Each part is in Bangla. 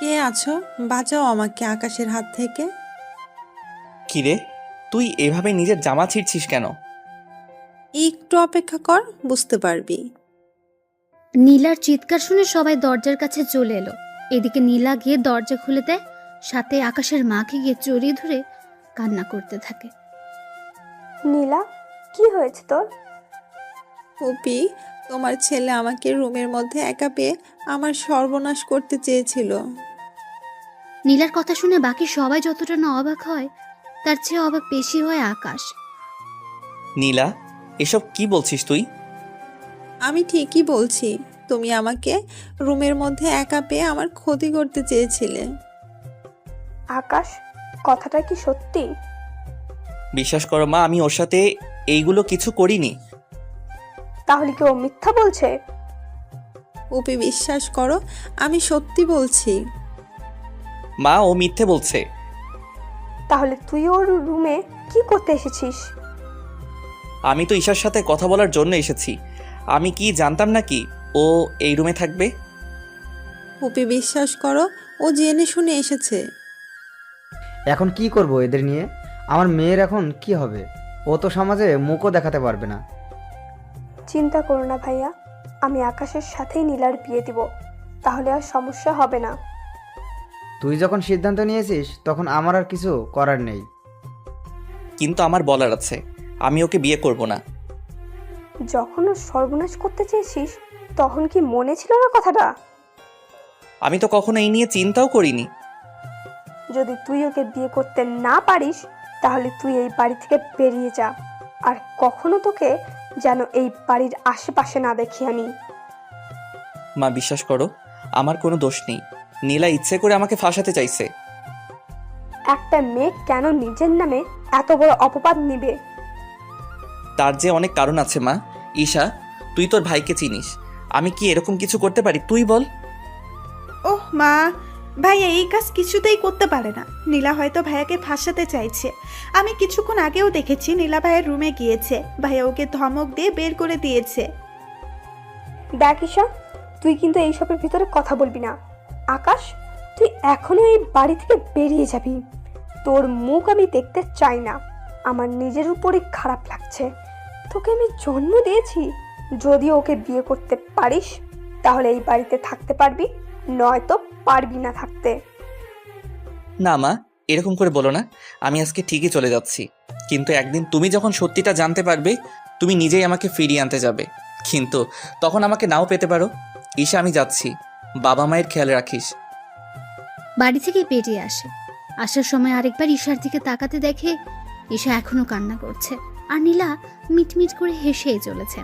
কে আছো? বাঁচাও আমাকে আকাশের হাত থেকে। কিরে, তুই এভাবে নিজের জামা ছিঁড়ছিস কেন? একটু অপেক্ষা কর, বুঝতে পারবি। নীলার চিৎকার শুনে সবাই দরজার কাছে চলে এলো। এদিকে নীলা গিয়ে দরজা খুলে দেয়, সাথে আকাশের মাকে গিয়ে জড়িয়ে ধরে কান্না করতে থাকে। নীলা, কি হয়েছে তোর? পুপি, তোমার ছেলে আমাকে রুমের মধ্যে একা পেয়ে আমার সর্বনাশ করতে চেয়েছিল। নীলার কথা শুনে বাকি সবাই যতটা না অবাক হয়, তার চেয়ে অবাক বেশি হয় আকাশ। নীলা, এসব কি বলছিস তুই? আমি ঠিকই বলছি, তুমি আমাকে রুমের মধ্যে একা পেয়ে আমার ক্ষতি করতে চেয়েছিলে। আকাশ, কথাটা কি সত্যি? বিশ্বাস করো মা, আমি ওর সাথে এইগুলো কিছু করিনি। তাহলে কি ও মিথ্যা বলছে? পুপি, বিশ্বাস করো, আমি সত্যি বলছি। মা, ও মিথ্যে বলছে। তাহলে তুই ওর রুমে কি করতে এসেছিস? আমি তো ঈশার সাথে কথা বলার জন্য এসেছি। আমি কি জানতাম নাকি ও এই রুমে থাকবে? পুপি, বিশ্বাস করো, ও জেনে শুনে এসেছে। এখন কি করব এদের নিয়ে? আমার মেয়ের এখন কি হবে? ও তো সমাজে মুখও দেখাতে পারবে না। চিন্তা করো না ভাইয়া, আমি আকাশের সাথেই নীলার বিয়ে দিব, তাহলে আর সমস্যা হবে না। তুই যখন সিদ্ধান্ত নিয়েছিস তখন আমার আর কিছু করার নেই। কিন্তু আমার বলার আছে, আমি ওকে বিয়ে করব না। যখন ও সর্বনাশ করতে চেয়েছিস, তখন কি মনে ছিল না কথাটা? আমি তো কখনো এই নিয়ে চিন্তাও করিনি। যদি তুই ওকে বিয়ে করতে না পারিস, তাহলে তুই এই বাড়ি থেকে বেরিয়ে যা, আর কখনো তোকে যেন এই বাড়ির আশেপাশে না দেখি আমি। মা, বিশ্বাস করো, আমার কোনো দোষ নেই। নীলা ইচ্ছে করে আমাকে ফাঁসাতে চাইছে। একটা মেয়ে কেন নিজের নামে এত বড় অপবাদ নিবে? তার যে অনেক কারণ আছে মা। ঈশা, তুই তোর ভাইকে চিনিস। আমি কি এরকম কিছু করতে পারি? তুই বল। ওহ মা, ভাইয়া এই কাজ কিছুতেই করতে পারে না। নীলা হয়তো ভাইয়াকে ফাঁসাতে চাইছে। আমি কিছুক্ষণ আগেও দেখেছি নীলা ভাইয়ের রুমে গিয়েছে, ভাইয়া ওকে ধমক দিয়ে বের করে দিয়েছে। দেখ ঈশা, তুই কিন্তু এইসবের ভিতরে কথা বলবি না। আকাশ, তুই এখনো এই বাড়ি থেকে বেরিয়ে যাবি। তোর মুখ আমি দেখতে চাই না। আমার নিজের উপরই খারাপ লাগছে। তোকে আমি জন্ম দিয়েছি। যদি ওকে বিয়ে করতে পারিস, তাহলে এই বাড়িতে থাকতে পারবি, নয়তো পারবি না থাকতে। না মা, এরকম করে বলো না। আমি আজকে ঠিকই চলে যাচ্ছি, কিন্তু একদিন তুমি যখন সত্যিটা জানতে পারবে, তুমি নিজেই আমাকে ফিরিয়ে আনতে যাবে। কিন্তু তখন আমাকে নাও পেতে পারো। ঈশা, আমি যাচ্ছি। বাবা মায়ের খেয়াল রাখিস। বাড়ি থেকে বেরিয়ে আসে। আসার সময় আরেকবার ঈশার দিকে তাকাতে দেখে ঈশা এখনো কান্না করছে, আর নীলা মিটমিট করে হেসেই চলেছে।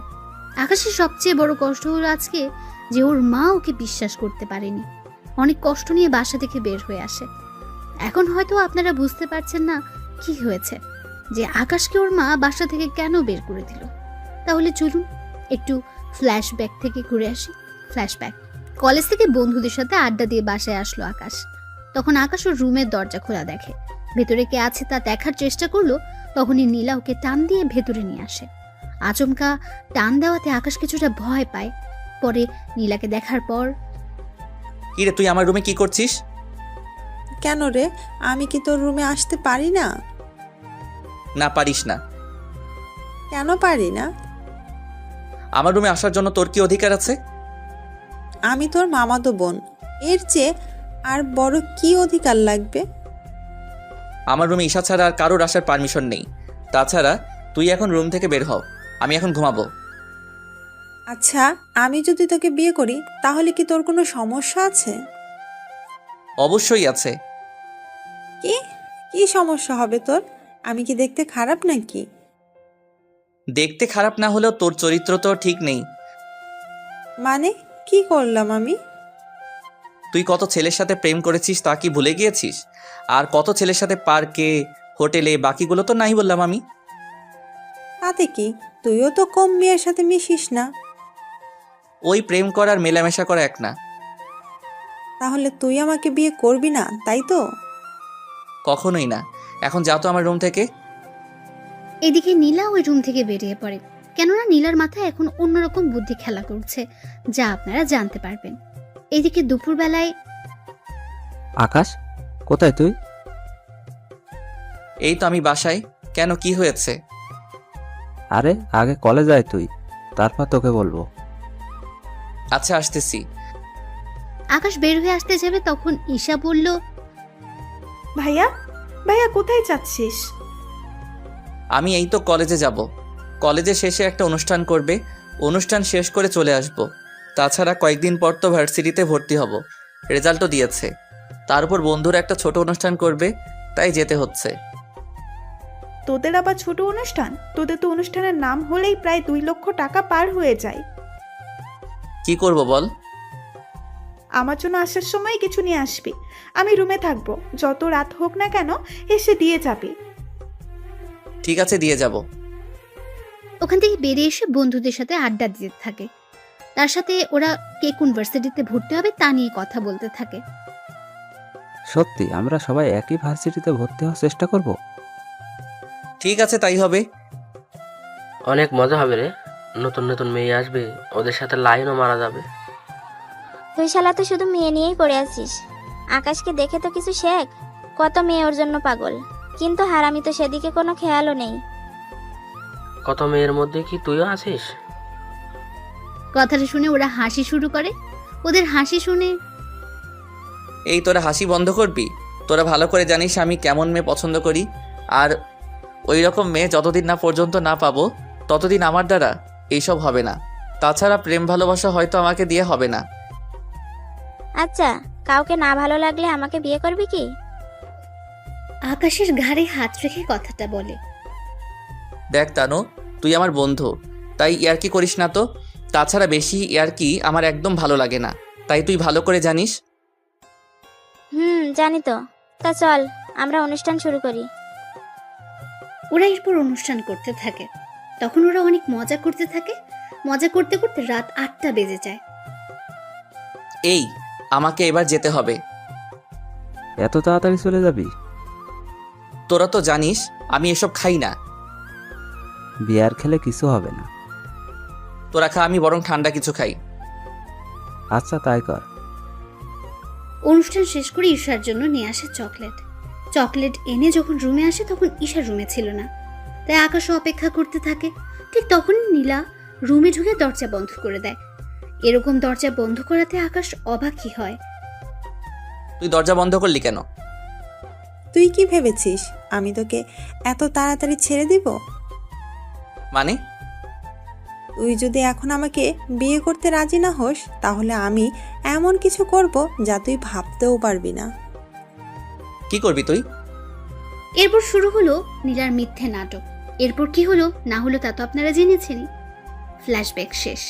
আকাশের সবচেয়ে বড় কষ্ট হলো আজকে যে ওর মা ওকে বিশ্বাস করতে পারেনি। অনেক কষ্ট নিয়ে বাসা থেকে বের হয়ে আসে। এখন হয়তো আপনারা বুঝতে পারছেন না কি হয়েছে, যে আকাশকে ওর মা বাসা থেকে কেন বের করে দিল। তাহলে চলুন একটু ফ্ল্যাশব্যাক থেকে ঘুরে আসি। ফ্ল্যাশব্যাক। কলেজ থেকে বন্ধুদের সাথে আড্ডা দিয়ে বাসায় আসলো আকাশ। তখন আকাশ ওর রুমের দরজা খোলা দেখে। ভেতরে কে আছে তা দেখার চেষ্টা করলো, তখনই নীলা ওকে টান দিয়ে ভেতরে নিয়ে আসে। আচমকা টান দেওয়াতে আকাশ কিছুটা ভয় পায়। পরে নীলাকে দেখার পর, কিরে, তুই আমার রুমে কি করছিস? কেন রে, আমি কি তোর রুমে আসতে পারি না? না, পারিস না। কেন পারি না? আমার রুমে আসার জন্য তোর কি অধিকার আছে? আমি তোর মামাতো বোন, এর চেয়ে আর বড় কি অধিকার লাগবে? আমার রুমে ঈশা ছাড়া আর কারোর আসার পারমিশন নেই। তাছাড়া তুই এখন রুম থেকে বের হও, আমি এখন ঘুমাবো। আচ্ছা, আমি যদি তোকে বিয়ে করি, তাহলে কি তোর কোনো সমস্যা আছে? অবশ্যই আছে। কি কি সমস্যা হবে তোর? আমি কি দেখতে খারাপ নাকি? দেখতে খারাপ না হলেও তোর চরিত্র তো ঠিক নেই। মানে কি করলাম আমি? তুই কত ছেলের সাথে প্রেম করেছিস তা কি ভুলে গিয়েছিস? আর কত ছেলের সাথে পার্কে, হোটেলে, বাকিগুলো তো নাই বললাম আমি। তাতে কি, তুইও তো কম মেয়ের সাথে মিশিস না। ওই প্রেম করার মেলামেশা করা এক না। তাহলে তুই আমাকে বিয়ে করবি না, তাই তো? কখনোই না। এখন যাও তো আমার রুম থেকে। এদিকে নীলা ওই রুম থেকে বেরিয়ে পড়ে। কেননা নীলার মাথায় এখন অন্যরকম বুদ্ধি খেলা করছে, যা আপনারা জানতে পারবেন। এদিকে দুপুরবেলায় আকাশ, কোথায় তুই? এই তো আমি বাসায়। কেন, কি হয়েছে? আরে আগে কলেজ আয় তুই, তারপর তোকে বলবো। আচ্ছা, আসতেছি। আকাশ বের হয়ে আসতে যাবে তখন ঈশা বলল, ভাইয়া ভাইয়া কোথায় যাচ্ছিস? আমি এই তো কলেজে যাব। কলেজে শেষে একটা অনুষ্ঠান করবে, অনুষ্ঠান শেষ করে চলে আসব। তাছাড়া কয়েকদিন পর তো ভার্সিটিতে ভর্তি হব, রেজাল্টও দিয়েছে। তার উপর বন্ধুরা একটা ছোট অনুষ্ঠান করবে, তাই যেতে হচ্ছে। তোদের আবার ছোট অনুষ্ঠান? তোদের তো অনুষ্ঠানের নাম হলেই প্রায় 2 লক্ষ টাকা পার হয়ে যায়। কি করব বল? আমার জন্য আসার সময় কিছু নিয়ে আসবি। আমি রুমে থাকবো, যত রাত হোক না কেন এসে দিয়ে যাবি। ঠিক আছে, দিয়ে যাব। ওখান থেকে বেরিয়ে এসে বন্ধুদের সাথে আড্ডা দিতে থাকে। তার সাথে ওরা কে কোন ভার্সিটিতে ভর্তি হবে তা নিয়ে কথা বলতে থাকে। সত্যি আমরা সবাই একই ভার্সিটিতে ভর্তি হওয়ার চেষ্টা করব? ঠিক আছে, তাই হবে। অনেক মজা হবে রে, নতুন নতুন মেয়ে আসবে, ওদের সাথে লাইনও মারা যাবে। তুই শালা তো শুধু মেয়ে নিয়েই পড়ে আছিস। আকাশকে দেখে তো কিছু শেখ। কত মেয়ে ওর জন্য পাগল, কিন্তু হারামি তো সেদিকে কোনো খেয়ালও নেই। কত মেয়ের মধ্যে কি তুইও আছিস? কথাটা শুনে ওরা হাসি শুরু করে। ওদের হাসি শুনে এই তোরা হাসি বন্ধ করবি? তোরা ভালো করে জানিস আমি কেমন মেয়ে পছন্দ করি, আর ওই রকম মেয়ে যতদিন না পর্যন্ত না পাবো ততদিন আমার দ্বারা এইসব হবে না। তাছাড়া প্রেম ভালোবাসা হয়তো আমাকে দিয়ে হবে না। আচ্ছা, কাউকে না ভালো লাগলে আমাকে বিয়ে করবি কি? আকাশের ঘাড়ে হাত রেখে কথাটা বলে। দেখ তানু, তুই আমার বন্ধু, তাই ইয়ার্কি করিস না তো। তাছাড়া বেশি ইয়ার্কি আমার একদম ভালো লাগে না, তাই তুই ভালো করে জানিস। জানি তো। তা চল আমরা অনুষ্ঠান শুরু করি। ওরা এরপর অনুষ্ঠান করতে থাকে। তখন ওরা অনেক মজা করতে থাকে। মজা করতে করতে রাত 8টা বেজে যায়। এই, আমাকে এবার যেতে হবে। এত তাড়াতাড়ি চলে যাবি? তোরা তো জানিস আমি এসব খাই না। বিয়ার খেলে কিছু হবে না। তোরা খা, আমি বরং ঠান্ডা কিছু খাই। আচ্ছা তাই কর। অনুষ্ঠান শেষ করে ঈশার জন্য নিয়ে আসে চকলেট। চকলেট এনে যখন রুমে আসে তখন ঈশা রুমে ছিল না, তাই আকাশও অপেক্ষা করতে থাকে। ঠিক তখনই নীলা রুমে ঢুকে দরজা বন্ধ করে দেয়। এরকম দরজা বন্ধ করাতে আকাশ অবাকই হয়। তুই দরজা বন্ধ করলি কেন? তুই কি ভেবেছিস আমি তোকে এত তাড়াতাড়ি ছেড়ে দিব? মানে? তুই যদি এখন আমাকে বিয়ে করতে রাজি না হোস তাহলে আমি এমন কিছু করব যা তুই ভাবতেও পারবি না। কি করবি তুই? এরপর শুরু হলো নীলার মিথ্যে নাটক। এরপর কি হলো না হলো তা তো আপনারা জেনেছেনই। ফ্ল্যাশব্যাক শেষ।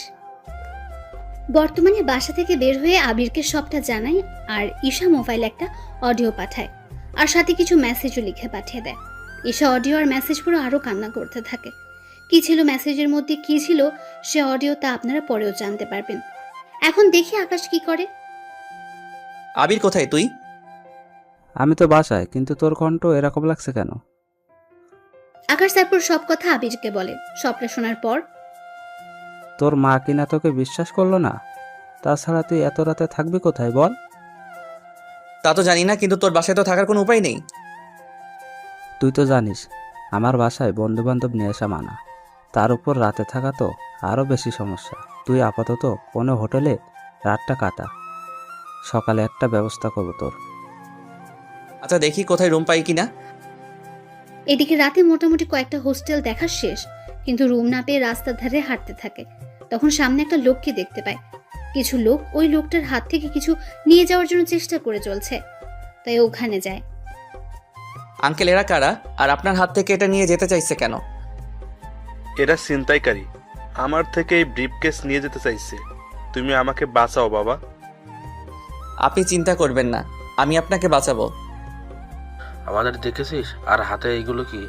বর্তমানে বাসা থেকে বের হয়ে আবিরকে সবটা জানায়, আর ঈশা মোবাইলে একটা অডিও পাঠায়, আর সাথে কিছু মেসেজও লিখে পাঠিয়ে দেয়। ঈশা অডিও আর মেসেজ পড়ে আরও কান্না করতে থাকে। কি ছিল মেসেজের মধ্যে, কি ছিল সে অডিও, তা আপনারা পরেও জানতে পারবেন। এখন দেখি আকাশ কি করে। আবির কোথায় তুই? আমি তো বাসায়, কিন্তু তোর কণ্ঠ এরকম লাগছে কেন? আকাশ তারপর সব কথা আবিরকে বলে। সবটা শোনার পর, তোর মা কিনা তোকে বিশ্বাস করলো না? তাছাড়া তুই এত রাতে থাকবি কোথায় বল? তা তো জানি না, কিন্তু তোর বাসায় তো থাকার কোনো উপায় নেই। তুই তো জানিস আমার বাসায় বন্ধু বান্ধব নিয়ে আসা মানা, তার উপর রাতে থাকা তো আরও বেশি সমস্যা। তুই আপাতত কোনো হোটেলে রাতটা কাটা, সকালে একটা ব্যবস্থা করবো তোর। আচ্ছা, দেখি কোথায় রুম পাই কিনা। এদিকে রাতে মোটামুটি কয়েকটা হোস্টেল দেখা শেষ, কিন্তু রুম না পেয়ে রাস্তার ধারে হাঁটতে থাকে। তখন সামনে একটা লোককে দেখতে পায়। কিছু লোক ওই লোকটার হাত থেকে কিছু নিয়ে যাওয়ার জন্য চেষ্টা করে চলছে, তাই ওখানে যায়। আঙ্কেল, এরা কারা? আর আপনার হাত থেকে এটা নিয়ে যেতে চাইছে কেন? এরা ছিনতাইকারী, আমার থেকে এই ব্রিফকেস নিয়ে যেতে চাইছে। তুমি আমাকে বাঁচাও বাবা। আপনি চিন্তা করবেন না, আমি আপনাকে বাঁচাবো। আমাদের দেখেছিস? আর হাতে এইগুলো কি?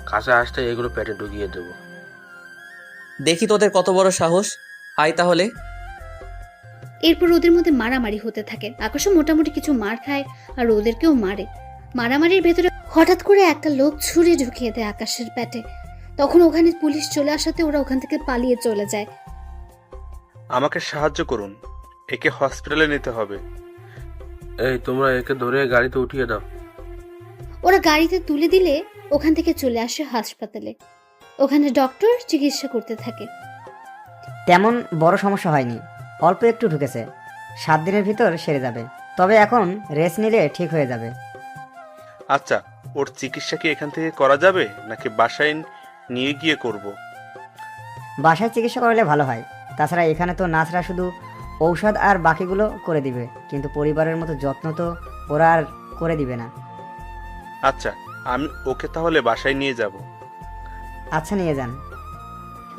কাছে আসতে এগুলো পেটে ঢুকিয়ে দেবো। দেখি তোদের কত বড় সাহস। আয় তাহলে। এরপর ওদের মধ্যে মারামারি হতে থাকে। আকাশও মোটামুটি কিছু মার খায় আর ওদেরকেও মারে। মারামারির ভেতরে হঠাৎ করে একটা লোক ছুরি ঢুকিয়ে দেয় আকাশের পেটে। তখন ওখানে পুলিশ চলে আসাতে ওরা ওখান থেকে পালিয়ে চলে যায়। আমাকে সাহায্য করুন, একে হসপিটালে নিতে হবে। এই তোমরা একে ধরে গাড়িতে উঠিয়ে দাও। ওরা গাড়িতে তুলে দিলে ওখান থেকে চলে আসে হাসপাতালে। ওখানে ডক্টর চিকিৎসা করতে থাকে। তেমন বড় সমস্যা হয়নি, অল্প একটু ঢুকেছে, 7 দিনের ভিতর সেরে যাবে। তবে এখন রেস্ট নিলে ঠিক হয়ে যাবে। আচ্ছা, ওর চিকিৎসা কি এখান থেকে করা যাবে নাকি বাসায় নিয়ে গিয়ে করব? বাসায় চিকিৎসা করলে ভালো হয়। তাছাড়া এখানে তো নার্সরা শুধু ঔষধ আর বাকিগুলো করে দিবে, কিন্তু পরিবারের মতো যত্ন তো ওরা আর করে দিবে না। আচ্ছা, আমি ওকে তাহলে বাসায় নিয়ে যাব। আচ্ছা, নিয়ে যান।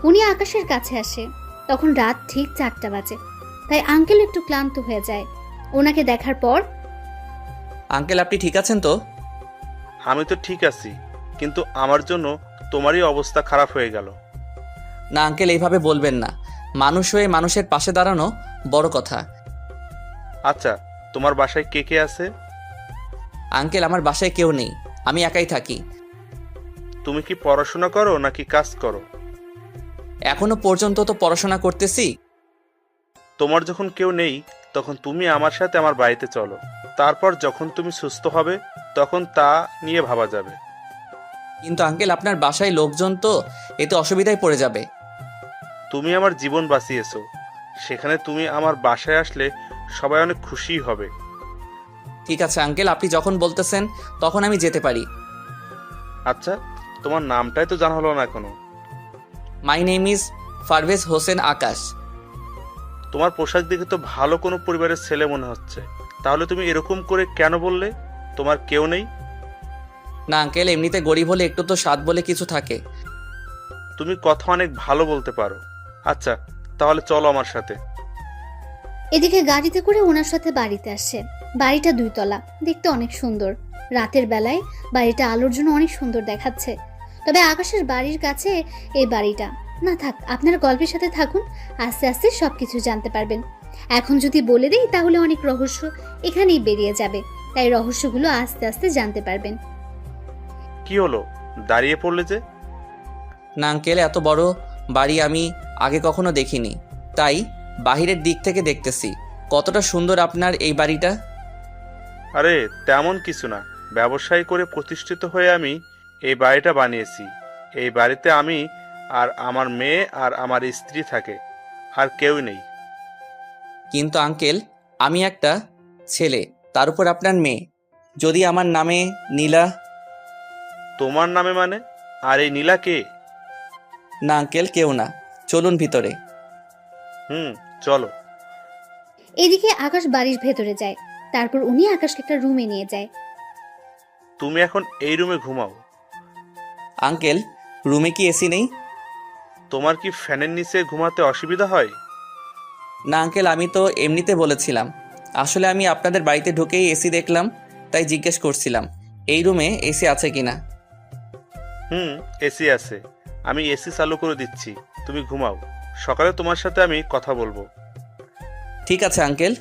উনি আকাশের কাছে আসে। তখন রাত ঠিক 4টা বাজে। তাই আঙ্কেল একটু ক্লান্ত হয়ে যায়। ওনাকে দেখার পর, আঙ্কেল আপনি ঠিক আছেন তো? আমি তো ঠিক আছি, কিন্তু আমার জন্য তোমারই অবস্থা খারাপ হয়ে গেল। না আঙ্কেল, এইভাবে বলবেন না। মানুষ হয়ে মানুষের পাশে দাঁড়ানো বড় কথা। আচ্ছা, তোমার বাসায় কে কে আছে? আঙ্কেল আমার বাসায় কেউ নেই, আমি একাই থাকি। তুমি কি পড়াশোনা করো নাকি কাজ করো? এখনো পর্যন্ত তো পড়াশোনা করতেছি। তোমার যখন কেউ নেই তখন তুমি আমার সাথে আমার বাড়িতে চলো। তারপর যখন তুমি সুস্থ হবে তখন তা নিয়ে ভাবা যাবে। কিন্তু আঙ্কেল আপনার বাসায় লোকজন তো, এতে অসুবিধায় পড়ে যাবে। তুমি আমার জীবন বাঁচিয়েছো, সেখানে তুমি আমার বাসায় আসলে সবাই অনেক খুশি হবে। ঠিক আছে আঙ্কেল, আপনি যখন বলতেছেন তখন আমি যেতে পারি। আচ্ছা, তোমার নামটাই তো জানা হলো না এখনো। My name is Parvez Hossain Akash. তোমার পোশাক দেখে তো ভালো কোনো পরিবারের ছেলে মনে হচ্ছে। তাহলে তুমি এরকম করে কেন বললে তোমার কেউ নেই? না আঙ্কেল, এমনিতে গরিব হলে একটু তো স্বাদ বলে কিছু থাকে। তুমি কথা অনেক ভালো বলতে পারো। আচ্ছা, তাহলে চলো আমার সাথে। এদিকে গাড়িতে করে ওনার সাথে বাড়িতে আসে। বাড়িটা 2 তলা, দেখতে অনেক সুন্দর। রাতের বেলায় বাড়িটা আলোর জন্য অনেক সুন্দর দেখাচ্ছে। তবে আকাশের বাড়ির কাছে এই বাড়িটা না। থাক, আপনারা গল্পের সাথে থাকুন, আস্তে আস্তে সবকিছু জানতে পারবেন। এখন যদি বলে দিই তাহলে অনেক রহস্য এখানেই বেরিয়ে যাবে। তাই রহস্যগুলো আস্তে আস্তে জানতে পারবেন। কি হলো, দাঁড়িয়ে পড়লে যে? না আঙ্কেল, এত বড় বাড়ি আমি আগে কখনো দেখিনি, তাই বাহিরের দিক থেকে দেখতেছি। কতটা সুন্দর আপনার এই বাড়িটা। আরে তেমন কিছু না, ব্যবসায় করে প্রতিষ্ঠিত হয়ে আমি এই বাড়িটা বানিয়েছি। এই বাড়িতে আমি আর আমার মেয়ে আর আমার স্ত্রী থাকে, আর কেউ নেই। কিন্তু আঙ্কেল, আমি একটা ছেলে, তার উপর আপনার মেয়ে। যদি আমার নামে নীলা। তোমার নামে মানে? আর এই নীলা কে? না আঙ্কেল, কেউ না। চলুন ভিতরে। চলো। এদিকে আকাশ বাড়ির ভেতরে যায়। তারপর উনি আকাশকে একটা রুমে নিয়ে যায়। তুমি এখন এই রুমে ঘুমাও। আঙ্কেল, রুমে কি এসি নেই? তোমার কি ফ্যানের নিচে ঘুমাতে অসুবিধা হয়? না আঙ্কেল, আমি তো এমনিতে বলেছিলাম। আসলে আমি আপনাদের বাড়িতে ঢুকেই এসি দেখলাম, তাই জিজ্ঞেস করছিলাম এই রুমে এসি আছে কিনা। এসি আছে, আমি এসি চালু করে দিচ্ছি, তুমি ঘুমাও। সকালে তোমার সাথে আমি কথা বলবো। ঠিক আছে আঙ্কেল।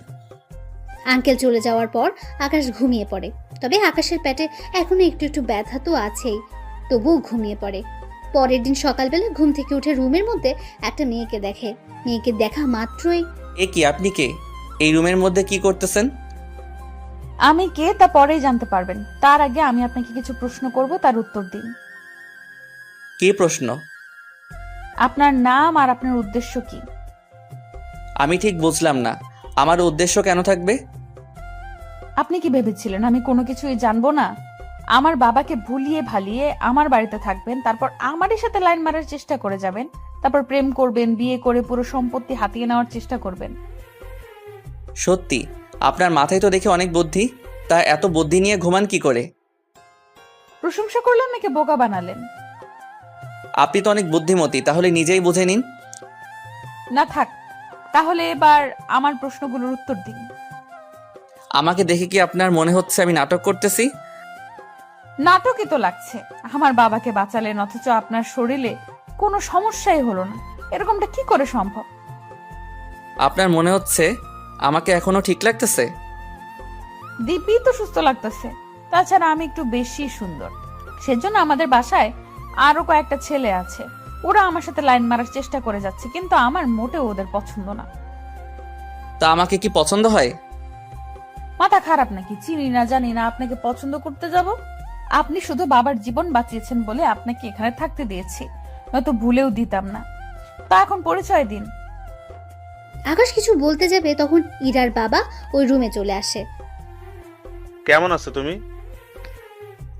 আঙ্কেল চলে যাওয়ার পর আকাশ ঘুমিয়ে পড়ে। তবে আকাশের পেটে এখনো একটু একটু ব্যথা তো আছেই, তবুও ঘুমিয়ে পড়ে। পরের দিন সকালবেলা ঘুম থেকে উঠে রুমের মধ্যে একটা মেয়েকে দেখে। মেয়েকে দেখা মাত্রই, এ কি, আপনি কে? এই রুমের মধ্যে কি করতেছেন? আমি কে তা পরেই জানতে পারবেন। তার আগে আমি আপনাকে কিছু প্রশ্ন করব, তার উত্তর দিন। কি প্রশ্ন? আপনার নাম আর আপনার উদ্দেশ্য কি? আমি ঠিক বুঝলাম না, আমার উদ্দেশ্য কেন থাকবে? আপনি কি ভেবেছিলেন আমি কোনো কিছুই জানবো না? আমার বাবাকে ভুলিয়ে ভালিয়ে আমার বাড়িতে থাকবেন, তারপর আমারই সাথে লাইন মারার চেষ্টা করে যাবেন, তারপর প্রেম করবেন, বিয়ে করে পুরো সম্পত্তি হাতিয়ে নেওয়ার চেষ্টা করবেন। সত্যি আপনার মাথায় তো দেখে অনেক বুদ্ধি, তা এত বুদ্ধি নিয়ে ঘুমান কি করে? প্রশংসা করলেন নাকি বোকা বানালেন? আপনি তো অনেক বুদ্ধিমতী, তাহলে নিজেই বুঝে নিন। না থাক, তাহলে এবার আমার প্রশ্নগুলোর উত্তর দিন। আমাকে দেখে কি আপনার মনে হচ্ছে আমি নাটক করতেছি? নাটকই তো লাগছে। আমার বাবাকে বাঁচালেন অথচ আপনার শরীরে কোনো সমস্যাই হলো না, এরকমটা কি করে সম্ভব? আপনার মনে হচ্ছে আমাকে এখনো ঠিক লাগতেছে? দিব্যি তো সুস্থ লাগতেছে। তাছাড়া আমি একটু বেশি সুন্দর, সেজন্য আমাদের বাসায় আরো কয়েকটা ছেলে আছে, ওরা আমার সাথে লাইন মারার চেষ্টা করে যাচ্ছে, কিন্তু আমার মোটেও ওদের পছন্দ না। তা আমাকে কি পছন্দ হয়? মাথা খারাপ নাকি? চিনি না জানি না আপনাকে পছন্দ করতে যাব? আপনি শুধু বাবার জীবন বাঁচিয়েছেন বলে আপনাকে এখানে থাকতে দিয়েছি, নয়তো ভুলেও দিতাম না। তা এখন পরিচয় দিন। আকাশ কিছু বলতে যাবে তখন ইরার বাবা ওই রুমে চলে আসে। কেমন আছো তুমি?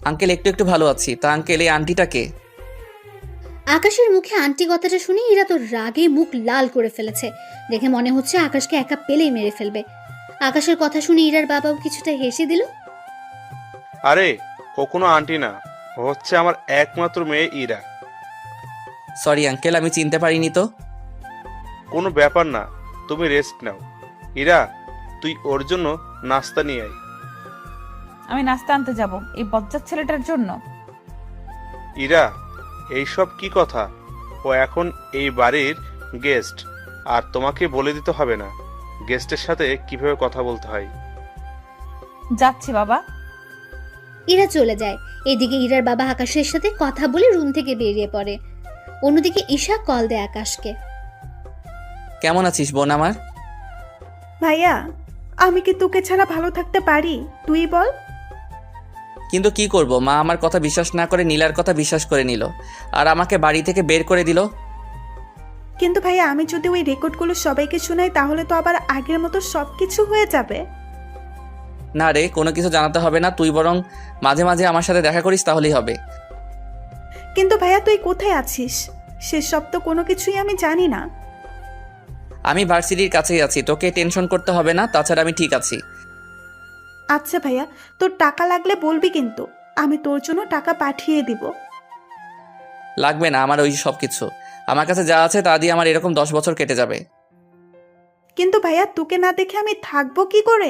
আঙ্কেল একটু একটু ভালো আছি। তা আঙ্কেল, এই আন্টিটাকে? আকাশের মুখে আন্টি কথাটা শুনে ইরা তো রাগে মুখ লাল করে ফেলেছে। দেখে মনে হচ্ছে আকাশকে একা পেলেই মেরে ফেলবে। আকাশের কথা শুনে ইরার বাবাও কিছুটা হেসে দিল। আরে ও কোনো আন্টি না, ও হচ্ছে আমার একমাত্র মেয়ে ইরা। সরি আঙ্কেল, আমি চিনতে পারিনি তো। কোনো ব্যাপার না, তুমি রেস্ট নাও। ইরা, তুই ওর জন্য নাস্তা নিয়ে আয়। আমি নাস্তা আনতে যাব এই বজ্জাত ছেলেটার জন্য? ইরা, এইসব কি কথা? ও এখন এই বাড়ির গেস্ট, আর তোমাকে বলে দিতে হবে না গেস্টের সাথে কিভাবে কথা বলতে হয়। যাচ্ছি বাবা। ইরা চলে যায়। এদিকে ইরার বাবা আকাশের সাথে কথা বলে রুম থেকে বেরিয়ে পড়ে। অন্যদিকে ঈশা কল দেয় আকাশকে। কেমন আছিস বোন আমার? ভাইয়া, আমি কি তোকে ছাড়া ভালো থাকতে পারি? তুই বল। কিন্তু কি করব, মা আমার কথা বিশ্বাস না করে নীলার কথা বিশ্বাস করে নিল, আর আমাকে বাড়ি থেকে বের করে দিল। কিন্তু ভাইয়া, আমি যদি ওই রেকর্ডগুলো সবাইকে শোনাই তাহলে তো আবার আগের মতো সব কিছু হয়ে যাবে। না রে, কোনো কিছু জানাতে হবে না, তুই বরং মাঝে মাঝে আমার সাথে দেখা করিস, তাহলেই হবে। কিন্তু ভাইয়া, তুই কোথায় আছিস সেসব তো কোনো কিছুই আমি জানি না। আমি ভার্সিটির কাছেই আছি, তোকে টেনশন করতে হবে না, তাছাড়া আমি ঠিক আছি। আচ্ছা ভাইয়া, তোর টাকা লাগলে বলবি, কিন্তু আমি তোর জন্য টাকা পাঠিয়ে দিব। লাগবে না আমার ওই সব কিছু, আমার কাছে যা আছে তা দিয়ে আমার এরকম 10 বছর কেটে যাবে। কিন্তু ভাইয়া, তোকে না দেখে আমি থাকবো কি করে?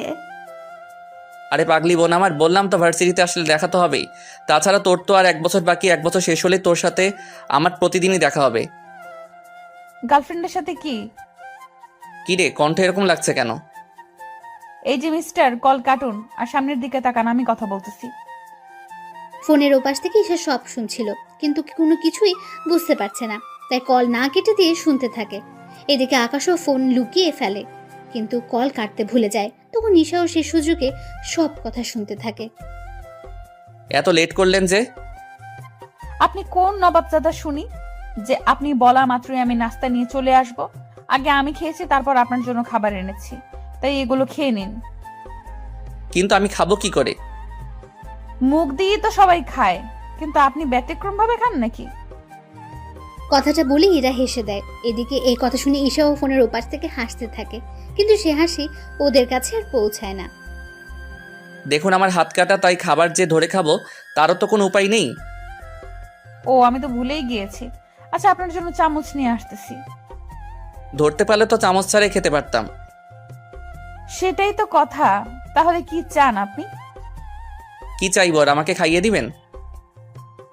আরে পাগলি বোন আমার, বললাম তো ভার্সিটিতে আসলে দেখা তো হবেই। তাছাড়া তোর তো আর 1 বছর বাকি, 1 বছর শেষ হলে তোর সাথে আমার প্রতিদিনই দেখা হবে। গার্লফ্রেন্ডের সাথে কি? কি রে, কণ্ঠ এরকম লাগছে কেন? এই যে মিস্টার, কল কাটুন আর সামনের দিকে তাকান, আমি কথা বলতেছি। ফোনের ওপাশ থেকে ঈশা সব শুনছিল, কিন্তু কোনো কিছুই বুঝতে পারছে না, তাই কল না কেটে দিয়ে শুনতে থাকে। এদিকে আকাশও ফোন লুকিয়ে ফেলে, কিন্তু কল কাটতে ভুলে যায়। তখন ঈশাও সে সুযোগে সব কথা শুনতে থাকে। এত লেট করলেন যে? আপনি কোন নবাবজাদা শুনি যে আপনি বলা মাত্রই আমি নাস্তা নিয়ে চলে আসব? আগে আমি খেয়েছি, তারপর আপনার জন্য খাবার এনেছি, তাই এগুলো খেয়ে নিন। কিন্তু আমি খাবো কি করে? মুখ দিয়ে তো সবাই খায়, কিন্তু আপনি ব্যতিক্রম ভাবে খান নাকি? কথাটা বলে ইরা হেসে দেয়। এদিকে এই কথা শুনে ঈশাও ফোনের ওপাশ থেকে হাসতে থাকে, কিন্তু সে হাসি ওদের কাছে আর পৌঁছায় না। দেখুন আমার হাত কাটা, তাই খাবার যে ধরে খাবো তারও তো কোনো উপায় নেই। ও, আমি তো ভুলেই গিয়েছি। আচ্ছা, আপনার জন্য চামচ নিয়ে আসতেছি। ধরতে পারলে তো চামচ ছাড়াই খেতে পারতাম। সেটাই তো কথা। তাহলে কি চান আপনি? কি চাইবো, আর আমাকে খাইয়ে দিবেন?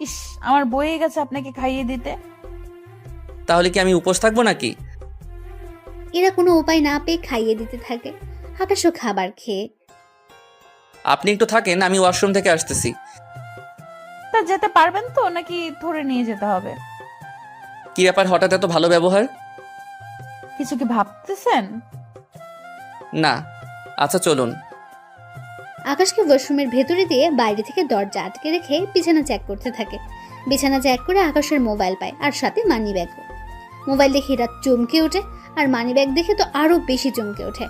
ইস, আমার বয়ে গেছে আপনাকে খাইয়ে দিতে। তাহলে কি আমি উপোস থাকবো নাকি? এরা কোনো উপায় না পেয়ে খাইয়ে দিতে থাকে। আকাশও খাবার খেয়ে। আপনি একটু থাকেন, আমি ওয়াশরুম থেকে আসতেছি। তা যেতে পারবেন তো, নাকি ধরে নিয়ে যেতে হবে? কি ব্যাপার, হঠাৎ এত ভালো ব্যবহার? কিছু কি ভাবতেছেন? না। আচ্ছা চলুন। আকাশকে ওয়াশরুমের ভেতরে দিয়ে বাইরে থেকে দরজা আটকে রেখে বিছানা চেক করতে থাকে। বিছানা চেক করে আকাশের মোবাইল পায়, আর সাথে মানি ব্যাগও। মোবাইল দেখে এরা চমকে ওঠে, আর মানি ব্যাগ দেখে তো আরো বেশি চমকে ওঠে,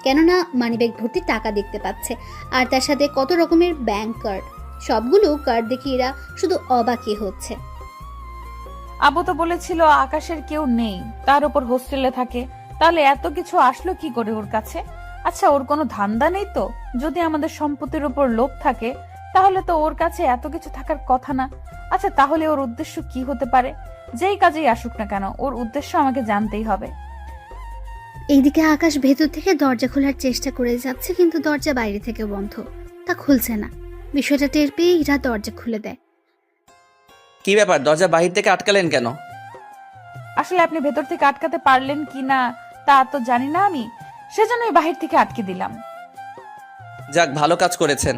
কেননা মানি ব্যাগ ভর্তি টাকা দেখতে পাচ্ছে, আর তার সাথে কত রকমের ব্যাংক কার্ড। সবগুলো কার্ড দেখে এরা শুধু অবাকই হচ্ছে। আবু তো বলেছিল আকাশের কেউ নেই, তার উপর হোস্টেলে থাকে, তাহলে এত কিছু আসলো কি করে ওর কাছে? আচ্ছা, ওর কোনো ধান্দা নেই তো? যদি আমাদের সম্পত্তির উপর লোভ থাকে তাহলে তো ওর কাছে এত কিছু থাকার কথা না। আচ্ছা, তাহলে ওর উদ্দেশ্য কি হতে পারে? যেই কাজেই আসুক না কেন, ওর উদ্দেশ্য আমাকে জানতেই হবে। এইদিকে আকাশ ভেতর থেকে দরজা খোলার চেষ্টা করে যাচ্ছে, কিন্তু দরজা বাইরে থেকে বন্ধ, তা খুলছে না। বিষয়টা টের পেয়ে ইরা দরজা খুলে দেয়। কি ব্যাপার, দরজা বাহির থেকে আটকালেন কেন? আসলে আপনি ভেতর থেকে আটকাতে পারলেন কি না তা তো জানি না আমি, সেজন্যই বাহির থেকে আটকে দিলাম। যাক, ভালো কাজ করেছেন।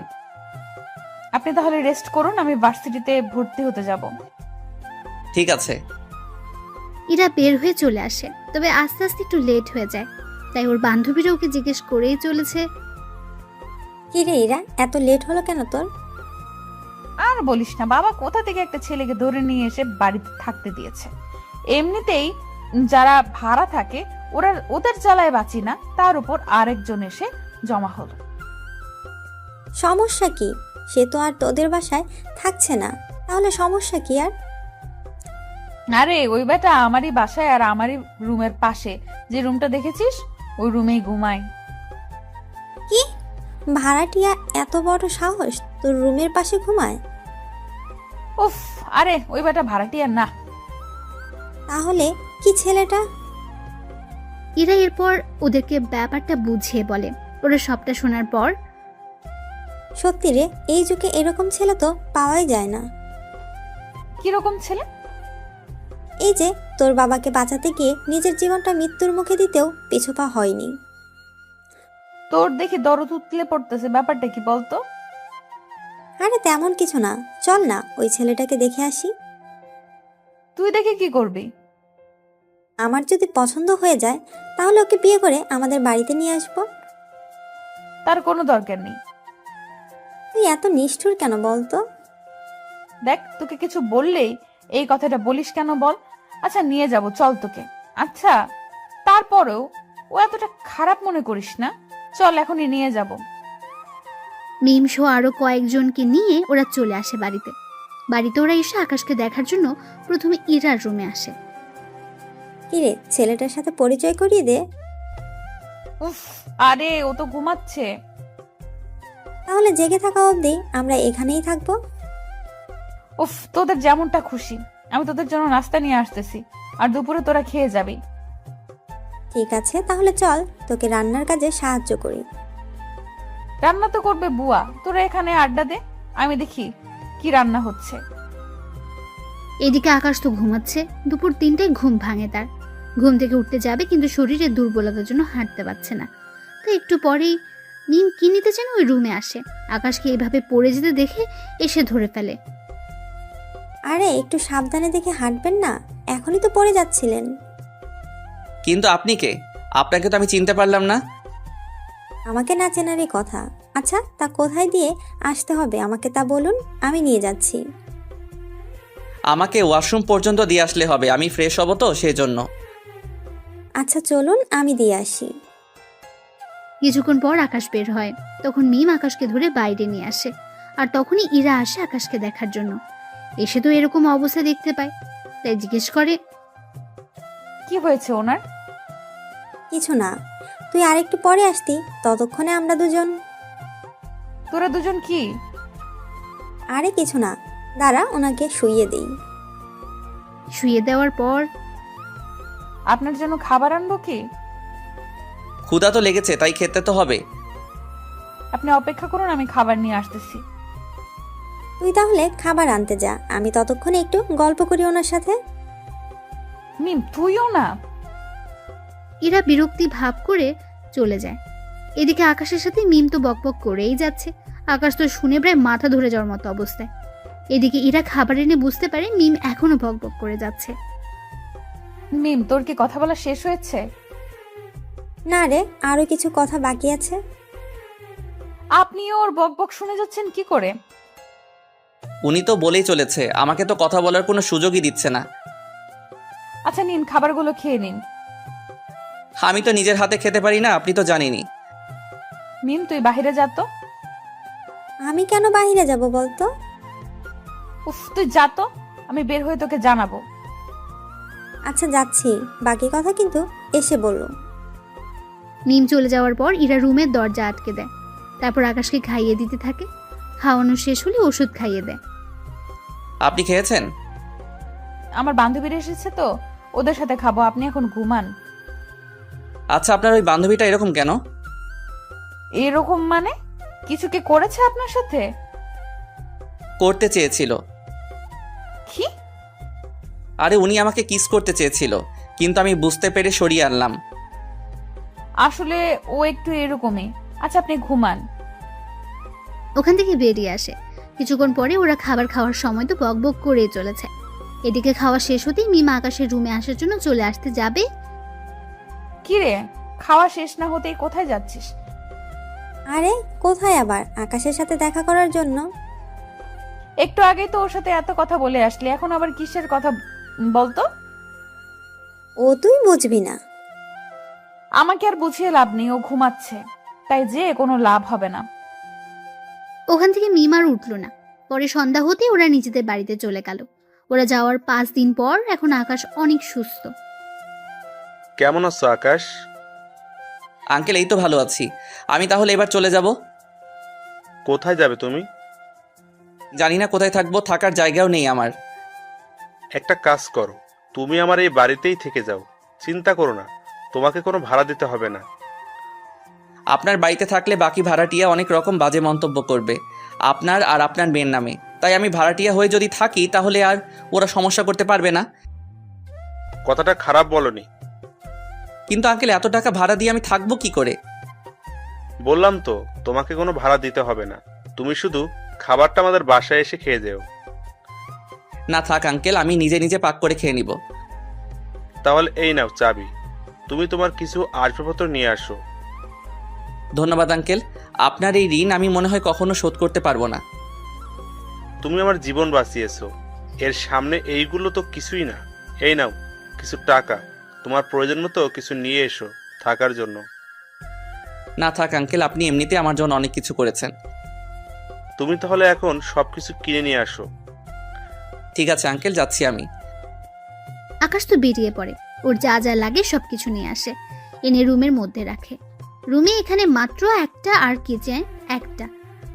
আপনি তাহলে রেস্ট করুন, আমি ভার্সিটিতে ভর্তি হতে যাব। ঠিক আছে। ইরা বের হয়ে চলে আসে, তবে আস্তে আস্তে একটু লেট হয়ে যায়, তাই ওর বান্ধবীরা ওকে জিজ্ঞেস করেই চলেছে, কি রে ইরা, এত লেট হলো কেন তোর? আর বলিস না, বাবা কোথা থেকে একটা ছেলেকে ধরে নিয়ে এসে বাড়িতে থাকতে দিয়েছে। এমনিতেই যারা ভাড়া থাকে ওদের জ্বালায় বাঁচি না, তার উপর আরেকজন এসে জমা হলো। সমস্যা কি? সে তো আর তোদের বাসায় থাকছে না, তাহলে সমস্যা কি আর? আরে ওই বেটা আমারই বাসায় আর আমারই রুমের পাশে যে রুমটা দেখেছিস ওই রুমেই ঘুমায়। কি ভাড়াটিয়া এত বড় সাহস তোর রুমের পাশে ঘুমায়? উফ, আরে ওই বেটা ভাড়াটিয়া না। তাহলে কি ছেলেটা? ইরা এরপর ওদেরকে ব্যাপারটা বুঝিয়ে বলে। ওরা সবটা শোনার পর, সত্যি রে, এই যুগে এরকম ছেলে তো পাওয়াই যায় না। কিরকম ছেলে? এই যে তোর বাবাকে বাঁচাতে গিয়ে নিজের জীবনটা মৃত্যুর মুখে দিতেও পিছু পা হয়নি। তোর দেখি দরদ উতলে পড়তেছে, ব্যাপারটা কি বলতো? আরে তেমন কিছু না, চল না ওই ছেলেটাকে দেখে আসি। তুই দেখে কি করবি? আমার যদি পছন্দ হয়ে যায় তাহলে ওকে বিয়ে করে আমাদের বাড়িতে নিয়ে আসবো। তার কোনো দরকার নেই। তুই এত নিষ্ঠুর কেন বলতো? দেখ, তোকে কিছু বললেই এই কথাটা বলিস কেন বল? আচ্ছা নিয়ে যাব, চল তোকে। আচ্ছা তারপরেও ও এতটা খারাপ মনে করিস না, চল এখনই নিয়ে যাব। মিম সহ আরো কয়েকজনকে নিয়ে ওরা চলে আসে বাড়িতে। বাড়িতে ওরা এসে আকাশকে দেখার জন্য প্রথমে ইরার রুমে আসে। কিরে, ছেলেটার সাথে পরিচয় করিয়ে দে। উফ, আরে ও তো ঘুমাচ্ছে। তাহলে জেগে থাকা অবধি আমরা এখানেই থাকবো। উফ, তোদের যেমনটা খুশি, আমি তোদের জন্য নাস্তা নিয়ে আসতেছি, আর দুপুরে তোরা খেয়ে যাবি। ঠিক আছে, তাহলে চল তোকে রান্নার কাজে সাহায্য করি। রান্না তো করবে বুয়া, তোরা এখানে আড্ডা দে, আমি দেখি কি রান্না হচ্ছে। এদিকে আকাশ তো ঘুমাচ্ছে। দুপুর 3টায় ঘুম ভাঙে তার। ঘুম থেকে উঠতে যাবে কিন্তু শরীরে দুর্বলতার জন্য হাঁটতে পারছে না। তো একটু পরেই মিম কি নিতে যেন ওই রুমে আসে। আকাশকে এইভাবে পড়ে যেতে দেখে এসে ধরে ফেলে। আরে একটু সাবধানে দেখে হাঁটবেন না, এখনই তো পড়ে যাচ্ছিলেন। কিন্তু আপনি কে? আপনাকে তো আমি চিনতে পারলাম না। আমাকে না চেনারই কথা। আচ্ছা তা কোথায় দিয়ে আসতে হবে আমাকে তা বলুন, আমি নিয়ে যাচ্ছি। আমাকে ওয়াশরুম পর্যন্ত দিয়ে আসলে হবে, আমি ফ্রেশ হব তো সেই জন্য। আচ্ছা চলুন আমি দিয়ে আসি। কিছুক্ষণ পর আকাশ বের হয়। তখন মিম আকাশকে ধরে বাইরে নিয়ে আসে। আর তখনই ইরা আসে আকাশকে দেখার জন্য। এসে তো এরকম অবস্থা দেখতে পায়, তাই জিজ্ঞেস করে, কি হয়েছে ওনার? কিছু না, তুই আরেকটু পরে আসতি, ততক্ষণে আমরা দুজন। তোরা দুজন কি? আরে কিছু না, দাঁড়া ওনাকে শুইয়ে দেই। শুয়ে দেওয়ার পর, আপনার জন্য খাবার আনবো কি? ক্ষুধা তো লেগেছে, তাই খেতে তো হবে। আপনি অপেক্ষা করুন, আমি খাবার নিয়ে আসতেছি। তুই তাহলে খাবার আনতে যা, আমি ততক্ষণে একটু গল্প করি ওনার সাথে। মিম তুইও না। ইরা বিরক্তি ভাব করে চলে যায়। এদিকে আকাশের সাথে মিম তো বকবক করেই যাচ্ছে। আকাশ তো শুনে প্রায় মাথা ধরে যাওয়ার মতো অবস্থায়। এদিকে ইরা খাবার এনে বুঝতে পারে মিম এখনো বকবক করে যাচ্ছে। মিম, তোর কি কথা বলা শেষ হয়েছে? না রে, আরো কিছু কথা বাকি আছে। আপনিও ওর বকবক শুনে যাচ্ছেন কি করে? উনি তো বলেই চলেছে, আমাকে তো কথা বলার কোনো সুযোগই দিচ্ছে না। আচ্ছা নিন, খাবারগুলো খেয়ে নিন। আমি তো নিজের হাতে খেতে পারি না, আপনি তো জানেনই। মিম তুই বাহিরে যা তো। আমি কেন বাইরে যাব বলতো? উফ, তুই যা তো, আমি বের হয়ে তোকে জানাবো। আচ্ছা যাচ্ছি, বাকি কথা কিন্তু এসে বললো। মিম চলে যাওয়ার পর ইরা রুমের দরজা আটকে দেয়। তারপর আকাশকে খাইয়ে দিতে থাকে। খাওয়ানো শেষ হলে ওষুধ খাইয়ে দেয়। আপনি খেয়েছেন? আমার বান্ধবীরা এসেছে তো, ওদের সাথে খাবো, আপনি এখন ঘুমান। আচ্ছা আপনার ওই বান্ধবীটা এরকম কেন? এরকম মানে? কিছু কি করেছে আপনার সাথে? করতে চেয়েছিল। কি? আরে উনি আমাকে কিস করতে চেয়েছিল, কিন্তু আমি বুঝতে পেরে সরিয়ে আনলাম। আসলে ও একটু এরকমই। আচ্ছা আপনি ঘুমান। ওখান থেকে বেরিয়ে আসে। কিছুক্ষণ পরে ওরা খাবার খাওয়ার সময় তো বকবক করে চলেছে। এদিকে খাওয়া শেষ হতেই মিমা আকাশের রুমে আসার জন্য চলে আসতে যাবে। কি রে, খাওয়া শেষ না হতেই কোথায় যাচ্ছিস? আরে কোথায় আবার? আকাশের সাথে দেখা করার জন্য? একটু আগেই তো ওর সাথে এত কথা বলে আসলি, এখন আবার কিসের কথা বলতো? ও তুই বুঝবি না। আমাকে আর বুঝিয়ে লাভ নেই, ও ঘুমাচ্ছে, তাই যে কোনো লাভ হবে না। ওখান থেকে মিম আর উঠল না। পরে সন্ধ্যা হতে ওরা নিজেদের বাড়িতে চলে গেল। ওরা যাওয়ার 5 দিন পর এখন আকাশ অনেক সুস্থ। কেমন আছো আকাশ? আঙ্কেল এই তো ভালো আছি। আমি তাহলে এবার চলে যাব। কোথায় যাবে তুমি? জানি না কোথায় থাকবো, থাকার জায়গাও নেই আমার। একটা কাজ করো, তুমি আমার এই বাড়িতেই থেকে যাও। চিন্তা করো না, তোমাকে কোনো ভাড়া দিতে হবে না। আপনার বাড়িতে থাকলে বাকি ভাড়াটিয়া অনেক রকম বাজে মন্তব্য করবে আপনার আর আপনার মেয়ের নামে, তাই আমি ভাড়াটিয়া হয়ে যদি থাকি তাহলে আর ওরা সমস্যা করতে পারবে না। কথাটা খারাপ বলনি। কিন্তু আঙ্কেল এত টাকা ভাড়া দিয়ে আমি থাকবো কি করে? বললাম তো তোমাকে কোনো ভাড়া দিতে হবে না, তুমি শুধু খাবারটা আমাদের বাসায় এসে খেয়ে যেও। না থাক আঙ্কেল, আমি নিজে নিজে পাক করে খেয়ে নিব। তাহলে এই নাও চাবি, তুমি তোমার কিছু আসবাবপত্র নিয়ে আসো। ধন্যবাদ আঙ্কেল, আপনার এই ঋণ আমি মনে হয় কখনো শোধ করতে পারবো না। তুমি আমার জীবন বাঁচিয়েছো, এর সামনে এইগুলো তো কিছুই না। এই নাও কিছু টাকা, তোমার প্রয়োজন মতো কিছু নিয়ে এসো থাকার জন্য। না থাক আঙ্কেল, আপনি এমনিতে আমার জন্য অনেক কিছু করেছেন। তুমি তাহলে এখন সবকিছু কিনে নিয়ে আসো। ঠিক আছে আঙ্কেল, যাচ্ছি আমি। আকাশ তো বেরিয়ে পড়ে। ওর যা যা লাগে সবকিছু নিয়ে আসে, এনে রুমের মধ্যে রাখে। রুমে এখানে মাত্র একটা, আর কিচেন একটা,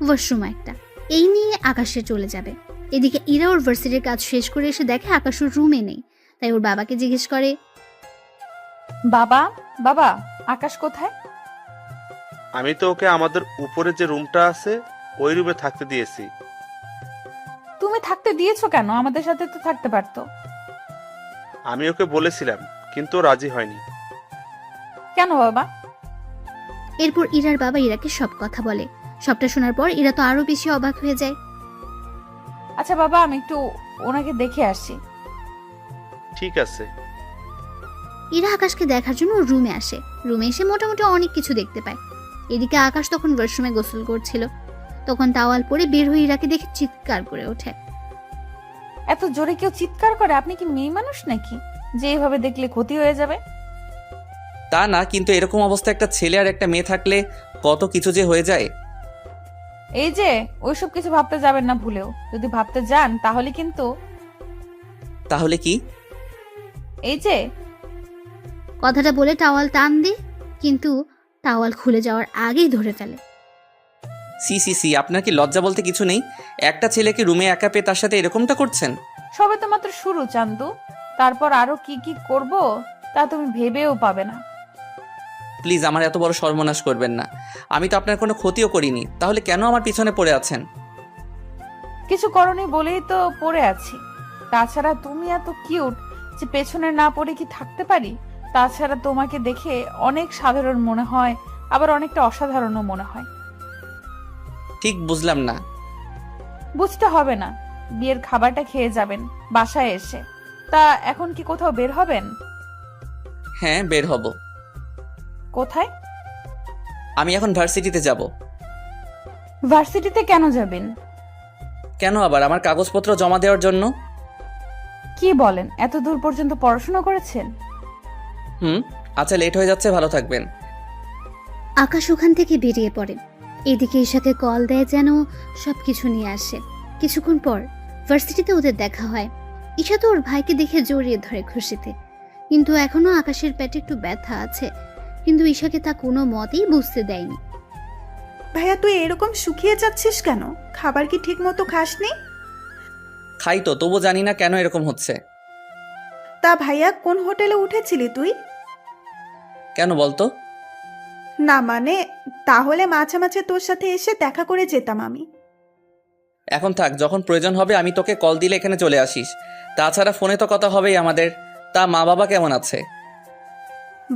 ওয়াশরুম একটা, এই নিয়ে আকাশে চলে যাবে। এদিকে ইরা ওর ভার্সিটির কাজ শেষ করে এসে দেখে আকাশ ওর রুমে নেই। তাই ওর বাবাকে জিজ্ঞেস করে, বাবা বাবা আকাশ কোথায়? আমি তো ওকে আমাদের উপরে যে রুমটা আছে ওই রুমে থাকতে দিয়েছি। তুমি থাকতে দিয়েছো কেন? আমাদের সাথে তো থাকতে পারতো। আমি ওকে বলেছিলাম কিন্তু ও রাজি হয়নি। কেন বাবা? এরপর ইরার বাবা ইরাকে সব কথা বলে। সবটা শোনার পর ইরা তো আরো বেশি অবাক হয়ে যায়। আচ্ছা বাবা, আমি একটু ওনাকে দেখে আসি। ঠিক আছে। ইরা আকাশকে দেখার জন্য ওর রুমে আসে। রুমে এসে মোটামুটি অনেক কিছু দেখতে পায়। এদিকে আকাশ তখন ওয়াশরুমে গোসল করছিল। তখন তাওয়াল পরে বের হয়ে ইরাকে দেখে চিৎকার করে ওঠে। এত জোরে কেউ চিৎকার করে? আপনি কি মেয়ে মানুষ নাকি যে এভাবে দেখলে ক্ষতি হয়ে যাবে? তা না, কিন্তু এরকম অবস্থা একটা ছেলে আর একটা মেয়ে থাকলে কত কিছু যে হয়ে যায়। এই যে ওইসব কিছু ভাবতে যাবেন না ভুলেও। যদি ভাবতে যান তাহলে কিন্তু তাহলে কি? এই যে কথাটা বলে টাওয়াল টান দিয়ে, কিন্তু টাওয়াল খুলে যাওয়ার আগেই ধরে ফেলে। সি সি সি, আপনার কি লজ্জা বলতে কিছু নেই? একটা ছেলেকে রুমে একা পেয়ে তার সাথে এরকমটা করছেন? সবে তো মাত্র শুরু চান্দু, তারপর আরো কি কি করব তা তুমি ভেবেও পাবে না। প্লিজ আমার এত বড় সর্বনাশ করবেন না। আমি তো আপনার কোনো ক্ষতিও করিনি, তাহলে কেন আমার পিছনে পড়ে আছেন? কিছু করনি বলেই তো পড়ে আছি। তাছাড়া তুমি এত কিউট যে পেছনে না পড়ে কি থাকতে পারি? তাছাড়া তোমাকে দেখে অনেক সাধারণ মনে হয়, আবার অনেকটা অসাধারণও মনে হয়। ঠিক বুঝলাম না। বুঝতে হবে না, বিয়ের খাবারটা খেয়ে যাবেন বাসায় এসে। তা এখন কি কোথাও বের হবেন? হ্যাঁ, বের হব। কোথায়? আমি এখন ভার্সিটিতে যাব। ভার্সিটিতে কেন যাবেন? কেন আবার? আমার কাগজপত্র জমা দেওয়ার জন্য। কি বলেন? এত দূর পর্যন্ত পড়াশোনা করেছেন? আচ্ছা, লেট হয়ে যাচ্ছে, ভালো থাকবেন। আকাশ ওখান থেকে বেরিয়ে পড়ে। এদিকে ঈশাকে কল দেয় যেন সবকিছু নিয়ে আসে। কিছুক্ষণ পর ভার্সিটিতে ওদের দেখা হয়। ঈশা তো ওর ভাইকে দেখে জড়িয়ে ধরে খুশিতে, কিন্তু এখনো আকাশের পেটে একটু ব্যথা আছে। কিন্তু ঈশাকে তা কোনো মতেই বুঝতে দেয়নি। ভাইয়া তুই এরকম শুকিয়ে যাচ্ছিস কেন? খাবার কি ঠিক মতো খাসনি? খাই তো, তবু জানি না কেন এরকম হচ্ছে। তা ভাইয়া কোন হোটেলে উঠেছিলি তুই? কেন বলতো? না মানে, তাহলে মাঝে মাঝে তোর সাথে এসে দেখা করে যেতাম আমি। এখন থাক, যখন প্রয়োজন হবে আমি তোকে কল দিলে এখানে চলে আসিস। তাছাড়া ফোনে তো কথা হবেই আমাদের। তা মা বাবা কেমন আছে?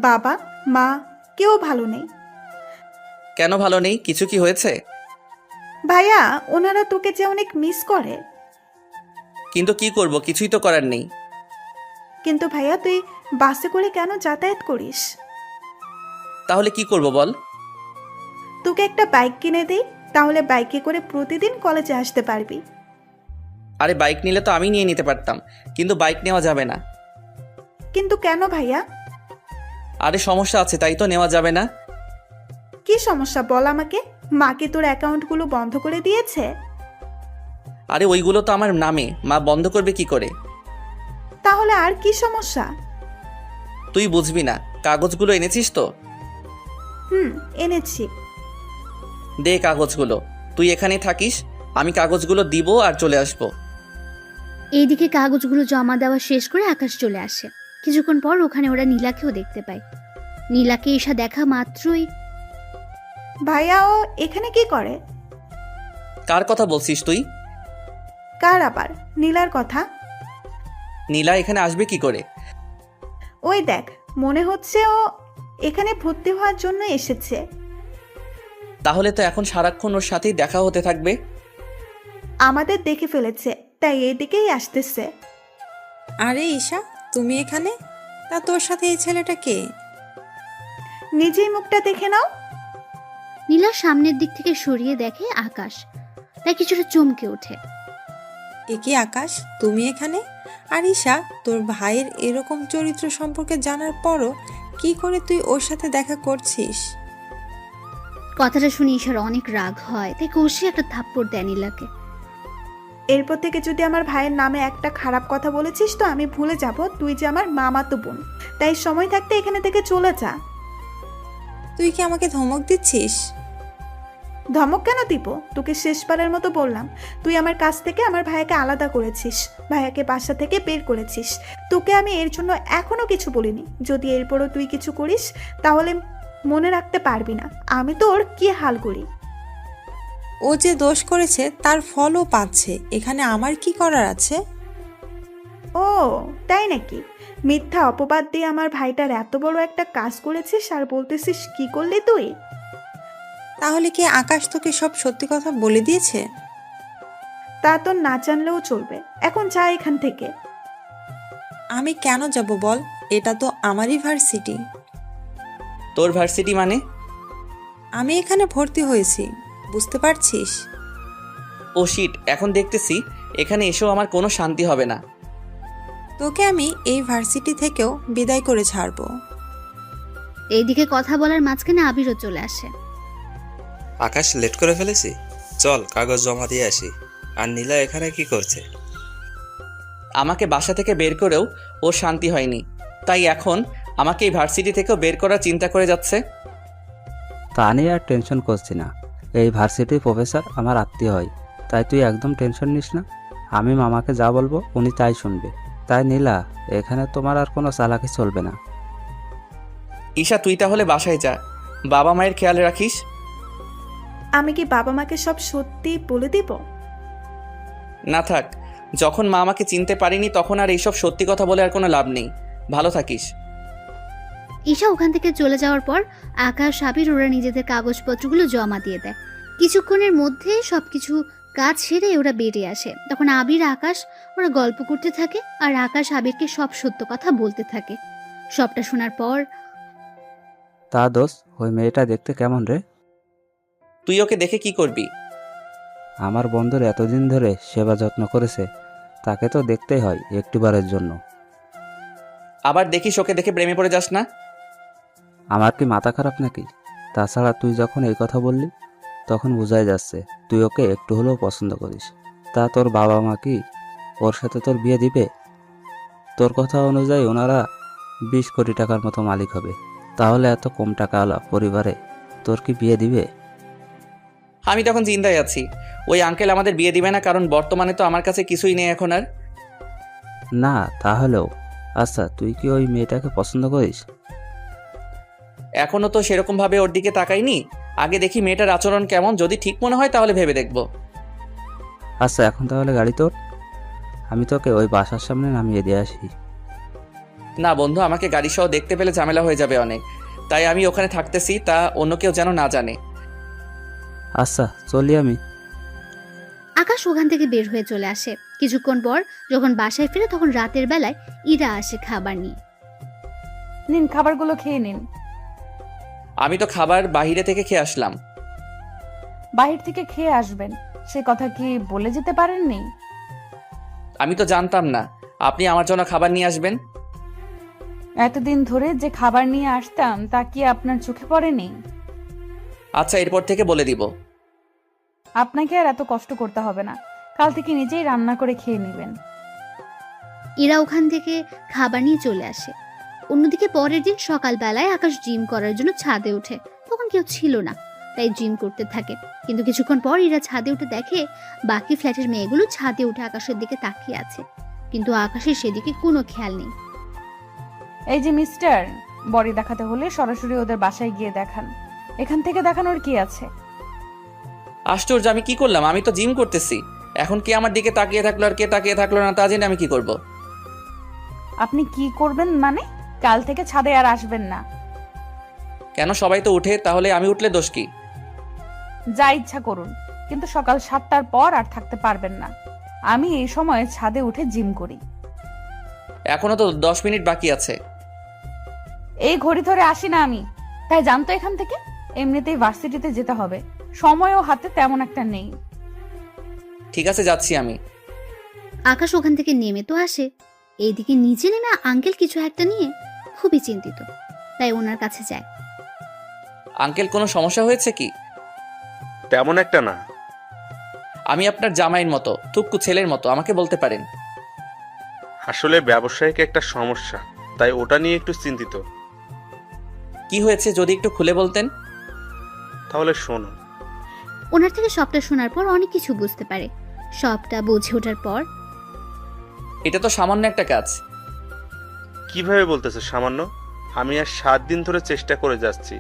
বাবা মা কেউ ভালো নেই। কেন ভালো নেই? কিছু কি হয়েছে? ভাইয়া ওনারা তোকে যে অনেক মিস করে। কিন্তু কি করব, কিছুই তো করার নেই। কিন্তু ভাইয়া তুই বাসে করে কেন যাতায়াত করিস? তাহলে কি করব বল? তোকে একটা বাইক কিনে দিই, তাহলে বাইকে করে প্রতিদিন কলেজে আসতে পারবি। আরে বাইক নিলে তো আমি নিয়ে নিতে পারতাম, কিন্তু বাইক নেওয়া যাবে না। কিন্তু কেন ভাইয়া? আরে সমস্যা আছে, তাই তো নেওয়া যাবে না। কি সমস্যা বল আমাকে। মা কি তোর অ্যাকাউন্টগুলো বন্ধ করে দিয়েছে? আরে ওইগুলো তো আমার নামে, মা বন্ধ করবে কি করে? তাহলে আর কি সমস্যা? তুই বুঝবি না। কাগজগুলো এনেছিস তো? এনেছি। দে কাগজগুলো। তুই এখানে থাকিস, আমি কাগজগুলো দিব আর চলে আসবো। এইদিকে কাগজগুলো জমা দেওয়া শেষ করে আকাশ চলে আসে। কিছুক্ষণ পর ওখানে ওরা নীলাকেও দেখতে পায়। নীলাকে ঈশা দেখা মাত্রই, ভাইয়া ও এখানে কি করে? কার কথা বলছিস তুই? কার আবার? নীলার কথা। নীলা এখানে আসবে কি করে? ওই দেখ, মনে হচ্ছে ও এখানে ভর্তি হওয়ার জন্য এসেছে। তাহলে তো এখন সারাক্ষণ ওর সাথেই দেখা হতে থাকবে। আমাদের দেখে ফেলেছে, তাই এদিকেই আসতেছে। আরে ঈশা, তুমি এখানে? তা তোর সাথে এই ছেলেটা কে? নিজেই মুখটা দেখে নাও। নীলা সামনের দিক থেকে সরিয়ে দেখে আকাশ, তাই কিছুটা চমকে ওঠে। এ কি আকাশ, তুমি এখানে? আর ঈশা, তোর ভাইয়ের এরকম চরিত্র সম্পর্কে জানার পরও কি করে তুই ওর সাথে দেখা করছিস? কথাটা শুনে ঈশার অনেক রাগ হয়, তাই কষে একটা থাপ্পড় দেয় নীলাকে। এরপর থেকে যদি আমার ভাইয়ের নামে একটা খারাপ কথা বলেছিস তো আমি ভুলে যাব তুই যে আমার মামাতো বোন। তাই সময় থাকতে এখানে থেকে চলে যা। তুই কি আমাকে ধমক দিচ্ছিস? ধমক কেন দিব? তোকে শেষবারের মতো বললাম, তুই আমার কাছ থেকে আমার ভাইয়াকে আলাদা করেছিস, ভাইয়াকে বাসা থেকে বের করেছিস। তোকে আমি এর জন্য এখনো কিছু বলিনি। যদি এরপরও তুই কিছু করিস তাহলে মনে রাখতে পারবি না আমি তোর কি হাল করি। ও যে দোষ করেছে তার ফলও পাচ্ছে, এখানে আমার কি করার আছে? ও তাই নাকি? মিথ্যা অপবাদ দিয়ে আমার ভাইটার এত বড় একটা কাজ করেছিস আর বলতেছিস কি করলি তুই? তাহলে কি আকাশ তোকে সব সত্যি কথা বলে দিয়েছে? তা তো না জানলেও চলবে, এখন যা এখান থেকে। আমি কেন যাব বল? এটা তো আমারই ভার্সিটি। তোর ভার্সিটি মানে? আমি এখানে ভর্তি হয়েছি, বুঝতে পারছিস? ও শিট, এখন দেখতেছি এখানে এসেও আমার কোনো শান্তি হবে না। তোকে আমি এই ভার্সিটি থেকেও বিদায় করে ছাড়বো। এইদিকে কথা বলার মাঝখানে আবিরও চলে আসে। আকাশ, লেট করে ফেলেছি, চল কাগজ জমা দিয়ে আসি। আর নীলা এখানে কি করছে? আমাকে বাসা থেকে বের করেও ওর শান্তি হয়নি, তাই এখন আমাকে এই ভার্সিটি থেকেও বের করার চিন্তা করে যাচ্ছে। তা নিয়ে আর টেনশন করছি না। এই ভার্সিটির প্রফেসর আমার আত্মীয় হয়, তাই তুই একদম টেনশন নিস না। আমি মামাকে যা বলবো উনি তাই শুনবে। তাই নীলা, এখানে তোমার আর কোনো চালাকি চলবে না। ঈশা, তুই তাহলে বাসায় যা, বাবা মায়ের খেয়াল রাখিস। আমি কি বাবা মাকে সব সত্যি বলে দিব? না থাক, যখন মা আমাকে চিনতে পারিনি তখন আর এইসব সত্যি কথা বলে আর কোনো লাভ নেই। ভালো থাকিস। ঈশা ওখান থেকে চলে যাওয়ার পর আকাশ আবির ওরা নিজেদের কাগজপত্রগুলো জমা দিয়ে দেয়। কিছুক্ষণের মধ্যে সবকিছু কাজ সেরে ওরা বেরিয়ে আসে। তখন আবির আকাশ ওরা গল্প করতে থাকে আর আকাশ আবিরকে সব সত্য কথা বলতে থাকে। সবটা শোনার পর, তা দোষ, ওই মেয়েটা দেখতে কেমন রে? তুই ওকে দেখে কি করবি? আমার বন্ধুর এতদিন ধরে সেবা যত্ন করেছে, তাকে তো দেখতেই হয় একটিবারের জন্য। আবার দেখিস ওকে দেখে প্রেমে পড়ে যাস না। আমার কি মাথা খারাপ নাকি? তাছাড়া তুই যখন এই কথা বললি তখন বোঝাই যাচ্ছে তুই ওকে একটু হলেও পছন্দ করিস। তা তোর বাবা মা কি ওর সাথে তোর বিয়ে দিবে? তোর কথা অনুযায়ী ওনারা 20 কোটি টাকার মতো মালিক হবে, তাহলে এত কম টাকাওয়ালা পরিবারে তোর কি বিয়ে দিবে? আমি তখন চিন্তায় আছি, ওই আঙ্কেল আমাদের বিয়ে দিবে না, কারণ বর্তমানে তো আমার কাছে কিছুই নেই এখন আর। না তাহলেও আচ্ছা, তুই কি ওই মেয়েটাকে পছন্দ করিস? এখনো তো সেরকম ভাবে ওর দিকে তাকাইনি, আগে দেখি মেয়েটার আচরণ কেমন, যদি ঠিক মনে হয় তাহলে ভেবে দেখব। আচ্ছা, এখন তাহলে গাড়ি তোর, আমি তোকে ওই বাসার সামনে নামিয়ে দিয়ে আসি। না বন্ধু, আমাকে গাড়ি সহ দেখতে পেলে ঝামেলা হয়ে যাবে অনেক, তাই আমি ওখানে থাকতেছি, তা অন্য কেউ যেন না জানে। আচ্ছা চলি আমি। আকাশ ওখান থেকে বের হয়ে চলে আসে। কিছুক্ষণ পর যখন বাসায় ফিরে তখন রাতের বেলায় ইরা আসে খাবার নিয়ে। নিন, খাবারগুলো খেয়ে নিন। আমি তো খাবার বাইরে থেকে খেয়ে আসলাম। বাহির থেকে খেয়ে আসবেন, সে কথা কি বলে যেতে পারেননি? আমি তো জানতাম না আপনি আমার জন্য খাবার নিয়ে আসবেন। এতদিন ধরে যে খাবার নিয়ে আসতাম তা কি আপনার চোখে পড়েনি? আচ্ছা, এরপর থেকে বলে দিব। আপনাকে আর এত কষ্ট করতে হবে না, কাল থেকে নিজেই রান্না করে খেয়ে নেবেন। এরা ওখান থেকে খাবার নিয়ে চলে আসে। অন্যদিকে পরের দিন সকালবেলায় আকাশ জিম করার জন্য ছাদে ওঠে। তখন কেউ ছিল না, তাই জিম করতে থাকে। কিন্তু কিছুক্ষণ পর এরা ছাদে উঠে দেখে বাকি ফ্ল্যাটের মেয়েগুলো ছাদে উঠে আকাশের দিকে তাকিয়ে আছে, কিন্তু আকাশের সেদিকে কোনো খেয়াল নেই। এই যে মিস্টার, বডি দেখাতে হলে সরাসরি ওদের বাসায় গিয়ে দেখান, এখান থেকে দেখানোর কি আছে? আশ্চর্য, আমি কি করলাম? আমি তো জিম করতেছি। এখন কে আমার দিকে তাকিয়ে থাকলো আর কে তাকিয়ে থাকলো না তা জেনে আমি কি করব? আপনি কি করবেন মানে? কাল থেকে ছাদে আর আসবেন না। কেন? সবাই তো উঠে, তাহলে আমি উঠলে দোষ কি? যা ইচ্ছা করুন, কিন্তু সকাল 7টার পর আর থাকতে পারবেন না। আমি এই সময় ছাদে উঠে জিম করি। এখনো তো 10 মিনিট বাকি আছে। এই ঘড়ি ধরে আসি না আমি, তাই জানতো এখান থেকে। এমনিতেই ভার্সিটিতে যেতে হবে, সময়ও হাতে তেমন একটা নেই। ঠিক আছে, যাচ্ছি আমি। আকাশ ওখান থেকে নেমে তো আসে, এইদিকে নিচে নেমে আঙ্কেল কিছু একটা নিয়ে খুবই চিন্তিত, তাই ওনার কাছে যায়। আঙ্কেল, কোনো সমস্যা হয়েছে কি? তেমন একটা না। আমি আপনার জামাইয়ের মতো, থুকু ছেলের মতো, আমাকে বলতে পারেন। আসলে ব্যবসায়িক একটা সমস্যা, তাই ওটা নিয়ে একটু চিন্তিত। কি হয়েছে যদি একটু খুলে বলতেন? তাহলে শোনো। ওনার থেকে সবটা শোনার পর অনেক কিছু বুঝতে পারে। সবটা বুঝে ওঠার পর, এটা তো সামান্য একটা কাজ। কিভাবে বলতেছে সামান্য? আমি আর 7 দিন ধরে চেষ্টা করে যাচ্ছি,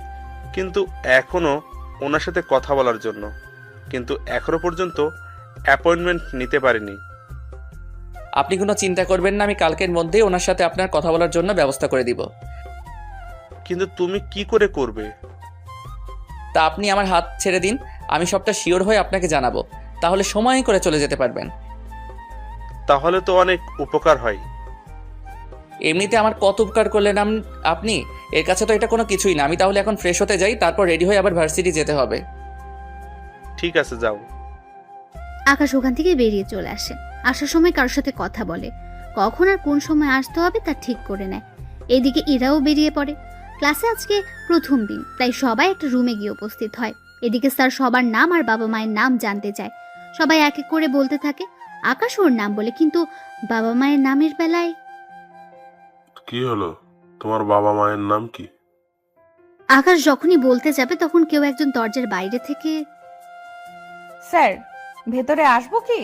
কিন্তু এখনো ওনার সাথে কথা বলার জন্য, কিন্তু এখনো পর্যন্ত অ্যাপয়েন্টমেন্ট নিতে পারিনি। আপনি কোনো চিন্তা করবেন না, আমি কালকের মধ্যেই ওনার সাথে আপনার কথা বলার জন্য ব্যবস্থা করে দিব। কিন্তু তুমি কি করে করবে? তা আপনি আমার হাত ছেড়ে দিন, আমি সবটা শিওর হয়ে আপনাকে জানাবো, তাহলে সময় করে চলে যেতে পারবেন। তাহলে তো অনেক উপকার হয়। এমনিতে আমার কত উপকার করলেন আপনি, এর কাছে তো এটা কোনো কিছুই না। আমি তাহলে এখন ফ্রেশ হতে যাই, তারপর রেডি হয়ে আবার ভার্সিটি যেতে হবে। ঠিক আছে, যাও। আকাশ ওখান থেকে বেরিয়ে চলে আসে। আসার সময় কারোর সাথে কথা বলে, কখন আর কোন সময় আসতে হবে তা ঠিক করে নেয়। এইদিকে ইরাও বেরিয়ে পড়ে। ক্লাসে আজকে প্রথম দিন, তাই সবাই একটা রুমে গিয়ে উপস্থিত হয়। এদিকে স্যার সবার নাম আর বাবা মায়ের নাম জানতে চায়। সবাই এক এক করে বলতে থাকে। আকাশ ওর নাম বলে, কিন্তু বাবা মায়ের নামের বেলায় কি হলো? তোমার বাবা মায়ের নাম কি? আকাশ যখনই বলতে যাবে তখন কেউ একজন দরজার বাইরে থেকে, স্যার, ভেতরে আসবো কি?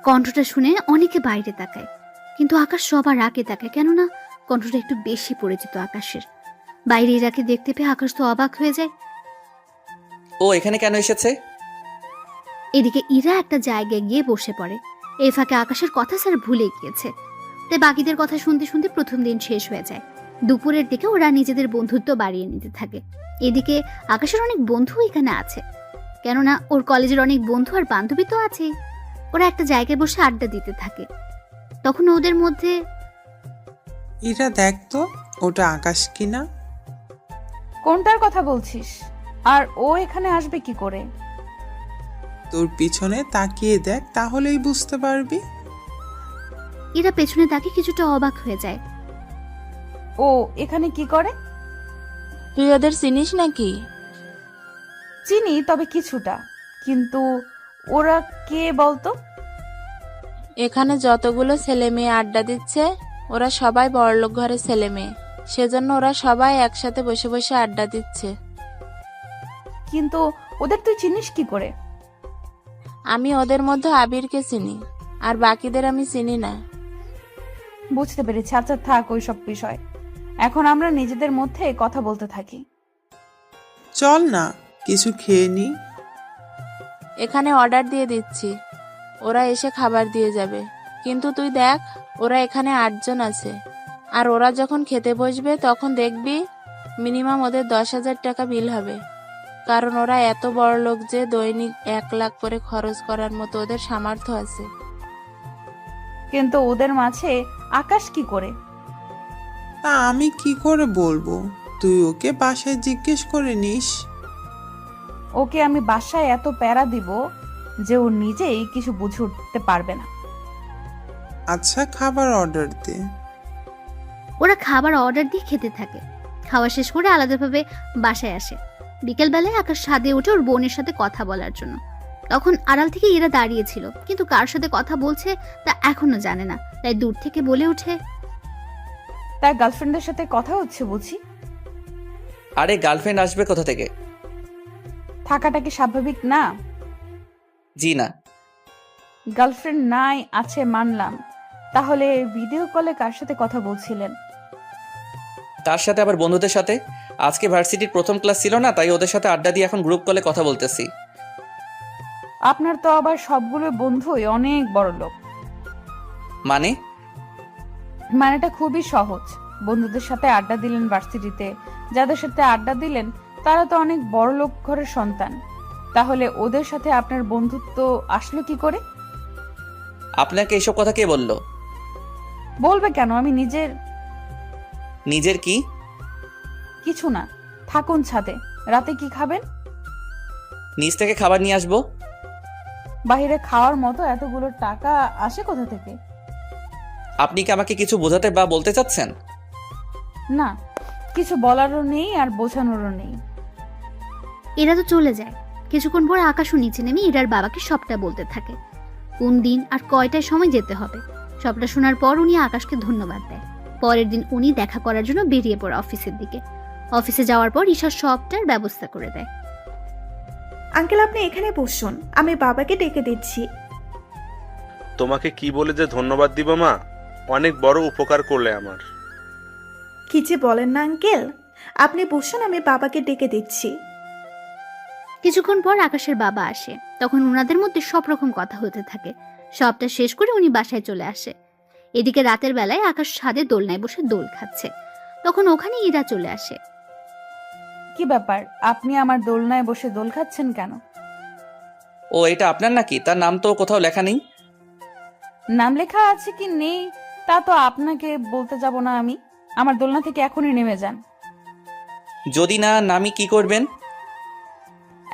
কণ্ঠটা শুনে অনেকে বাইরে তাকায়, কিন্তু আকাশ সবার আগে তাকায়, কেননা কণ্ঠটা একটু বেশি পরিচিত আকাশের। বাইরে ইরাকে দেখতে পেয়ে আকাশ তো অবাক হয়ে যায়। ও এখানে কেন এসেছে? এদিকে ইরা একটা জায়গায় গিয়ে বসে পড়ে। এই ফাঁকে আকাশের কথা স্যার ভুলে গিয়েছে, তাই বাকিদের কথা শুনতে শুনতে প্রথম দিন শেষ হয়ে যায়। দুপুরের দিকে ওরা নিজেদের বন্ধুত্ব বাড়িয়ে নিতে থাকে। এদিকে আকাশের অনেক বন্ধু এখানে আছে, কেননা ওর কলেজের অনেক বন্ধু আর বান্ধবী তো আছেই। ওরা একটা জায়গায় বসে আড্ডা দিতে থাকে। তখন ওদের মধ্যে, ইরা দেখ তো, ওটা আকাশ কিনা? কোনটার কথা বলছিস? আর ও এখানে আসবে কি করে? তোর পিছনে তাকিয়ে দেখ, তাহলেই বুঝতে পারবি। এরা পেছনে তাকে কিছুটা অবাক হয়ে যায়। ও এখানে কি করে? তুই ওদের চিনিস নাকি? চিনি, তবে কিছুটা। কিন্তু ওরা কে বলতো? এখানে যতগুলো ছেলে মেয়ে আড্ডা দিচ্ছে ওরা সবাই বড়লোক ঘরের ছেলে মেয়ে, সেজন্য ওরা সবাই একসাথে বসে বসে আড্ডা দিচ্ছে। কিন্তু ওদের তুই চিনিস কি করে? আমি ওদের মধ্যে আবিরকে চিনি, আর বাকিদের আমি চিনি না। বুঝতে পেরেছি। আচ্ছা থাক ওই সব বিষয়, এখন আমরা নিজেদের মধ্যে কথা বলতে থাকি। চল না কিছু খেয়ে নি। এখানে অর্ডার দিয়ে দিচ্ছি, ওরা এসে খাবার দিয়ে যাবে। কিন্তু তুই দেখ, ওরা এখানে 8 জন আছে, আর ওরা যখন খেতে বসবে তখন দেখবি মিনিমাম ওদের 10,000 টাকা বিল হবে, কারণ ওরা এত বড় লোক যে দৈনিক 1 লাখ করে খরচ করার মতো ওদের সামর্থ্য আছে। কিন্তু ওদের মাঝে আকাশ কি করে? তা আমি কি করে বলবো? তুই ওকে বাসায় জিজ্ঞেস করে নিস। ওকে আমি বাসায় এত প্যারা দিব যে ও নিজেই কিছু বুঝে উঠতে পারবে না। আচ্ছা, খাবার অর্ডার দে। ওরা খাবার অর্ডার দিয়ে খেতে থাকে। খাওয়া শেষ করে আলাদাভাবে বাসায় আসে। বিকেলবেলায় আকাশ ছাদে উঠে ওর বোনের সাথে কথা বলার জন্য। তখন আড়াল থেকে এরা দাঁড়িয়েছিল, কিন্তু কার সাথে কথা বলছে তা এখনো জানে না। তাই দূর থেকে বলে ওঠে, তার গার্লফ্রেন্ডের সাথে কথা হচ্ছে বুঝি? আরে গার্লফ্রেন্ড আসবে কোথা থেকে? থাকাটা কি স্বাভাবিক না? জি না। গার্লফ্রেন্ড নাই আছে মানলাম, তাহলে ভিডিও কলে কার সাথে কথা বলছিলেন? তার সাথে আবার বন্ধুদের সাথে। আজকে ভার্সিটির প্রথম ক্লাস ছিল না, তাই ওদের সাথে আড্ডা দিয়ে এখন গ্রুপ কলে কথা বলতেছি। আপনার তো আবার সবগুলো বন্ধুই অনেক বড় লোক। মানেটা খুবই সহজ। বন্ধুদের সাথে আড্ডা দিলেন ভার্সিটিতে, যাদের সাথে আড্ডা দিলেন তারা তো অনেক বড় লোক ঘরের সন্তান। তাহলে ওদের সাথে আপনার বন্ধুত্ব আসলো কি করে? আপনাকে এইসব কথা কে বললো? বলবে কেন? আমি নিজের কি? কিছু না, থাকুন ছাদে। রাতে কি খাবেন? নিচ থেকে খাবার নিয়ে আসবো। বাইরে খাওয়ার মতো এতগুলো টাকা আসে কোথা থেকে? আপনি কি আমাকে কিছু বোঝাতে বা বলতে চাচ্ছেন? না, কিছু বলারও নেই আর বোঝানোরও নেই। এরা তো চলে যায়। কিছুক্ষণ পর আকাশও নিচে নেমে ইরার বাবাকে সবটা বলতে থাকে। কোন দিন আর কয়টায় সময় যেতে হবে সবটা শোনার পর উনি আকাশকে ধন্যবাদ দেয়। পরের দিন উনি দেখা করার জন্য বেরিয়ে পড়ে অফিসের দিকে। অফিসে যাওয়ার পর ঈশা সবটার ব্যবস্থা করে দেয়। আঙ্কেল, আপনি এখানে বসুন, আমি বাবাকে ডেকে দিচ্ছি। তোমাকে কি বলে যে ধন্যবাদ দিব মা, অনেক বড় উপকার করলে আমার। কি যে বলেন না আঙ্কেল, আপনি বসুন, আমি বাবাকে ডেকে দিচ্ছি। কিছুক্ষণ পর আকাশের বাবা আসে। তখন ওনাদের মধ্যে সব রকম কথা হতে থাকে। সবটা শেষ করে উনি বাসায় চলে আসে। এদিকে রাতের বেলায় আকাশ ছাদে দোলনায় বসে দোল খাচ্ছে। তখন ওখানে ইরা চলে আসে। কি ব্যাপার, আপনি আমার দোলনায় বসে দোল খাচ্ছেন কেন? ও এটা আপনার নাকি? তার নাম তো কোথাও লেখা নেই। নাম লেখা আছে কি নেই তা তো আপনাকে বলতে যাব না আমি। আমার দোলনা থেকে এখনই নেমে যান। যদি না নামি কি করবেন?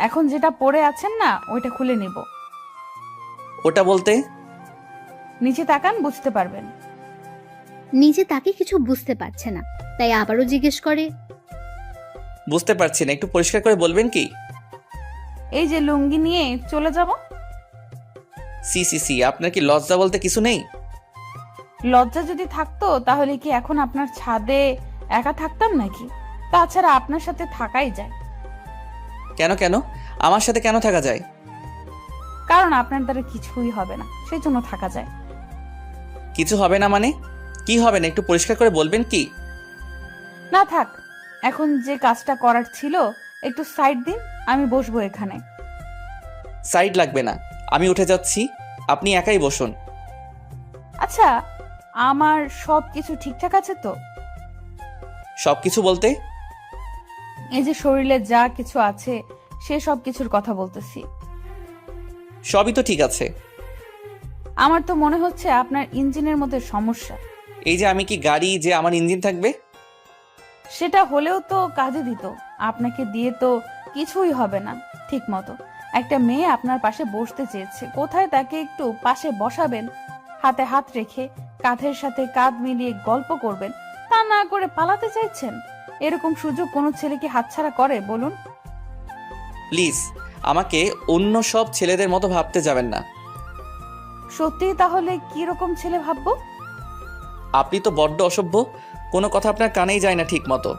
এখন যেটা পরে আছেন না ওইটা খুলে নিব। ওটা বলতে? নিচে তাকান, বুঝতে পারবেন। নিজে তাকে কিছু বুঝতে পারছে না, তাই আবারও জিজ্ঞেস করে, বুঝতে পারছি না, একটু পরিষ্কার করে বলবেন কি? এই যে লুঙ্গি নিয়ে চলে যাব। সি সি সি, আপনার কি লজ্জা বলতে কিছু নেই? লজ্জা যদি থাকতো তাহলে কি এখন আপনার ছাদে একা থাকতাম নাকি? তাছাড়া আপনার সাথে থাকাই যায়। কেন কেন আমার সাথে কেন থাকা যায়? কারণ আপনার দ্বারা কিছুই হবে না, সেই জন্য থাকা যায়। কিছু হবে না মানে? কি হবে না একটু পরিষ্কার করে বলবেন কি? না থাক, এখন যে কাজটা করার ছিল একটু সাইড দিন, আমি বসবো এখানে। সাইড লাগবে না, আমি উঠে যাচ্ছি, আপনি একাই বসুন। আচ্ছা, আমার সব কিছু ঠিকঠাক আছে তো? সবকিছু বলতে? এই যে শরীরে যা কিছু আছে সে সব কিছুর কথা বলতেছি। সবই তো ঠিক আছে। আমার তো মনে হচ্ছে আপনার ইঞ্জিনের মধ্যে সমস্যা। এই যে আমি কি গাড়ি যে আমার ইঞ্জিন থাকবে? সেটা হলেও তো কাজে দিত। আপনাকে দিয়ে তো কিছুই হবে না ঠিক মতো। একটা মেয়ে আপনার পাশে বসতে চেয়েছে, কোথায় তাকে একটু পাশে বসাবেন, হাতে হাত রেখে কাঁধের সাথে কাঁধ মিলিয়ে গল্প করবেন, তা না করে পালাতে চাইছেন। এরকম সুযোগ কোনো ছেলে কি হাতছাড়া করে বলুন? প্লিজ আমাকে অন্য সব ছেলেদের মতো ভাবতে যাবেন না। সত্যি তাহলে কি রকম ছেলে ভাববো? আপনি তো বড্ড অসভ্য, কোনো কথা আপনার কানেই যায় না ঠিক মতো।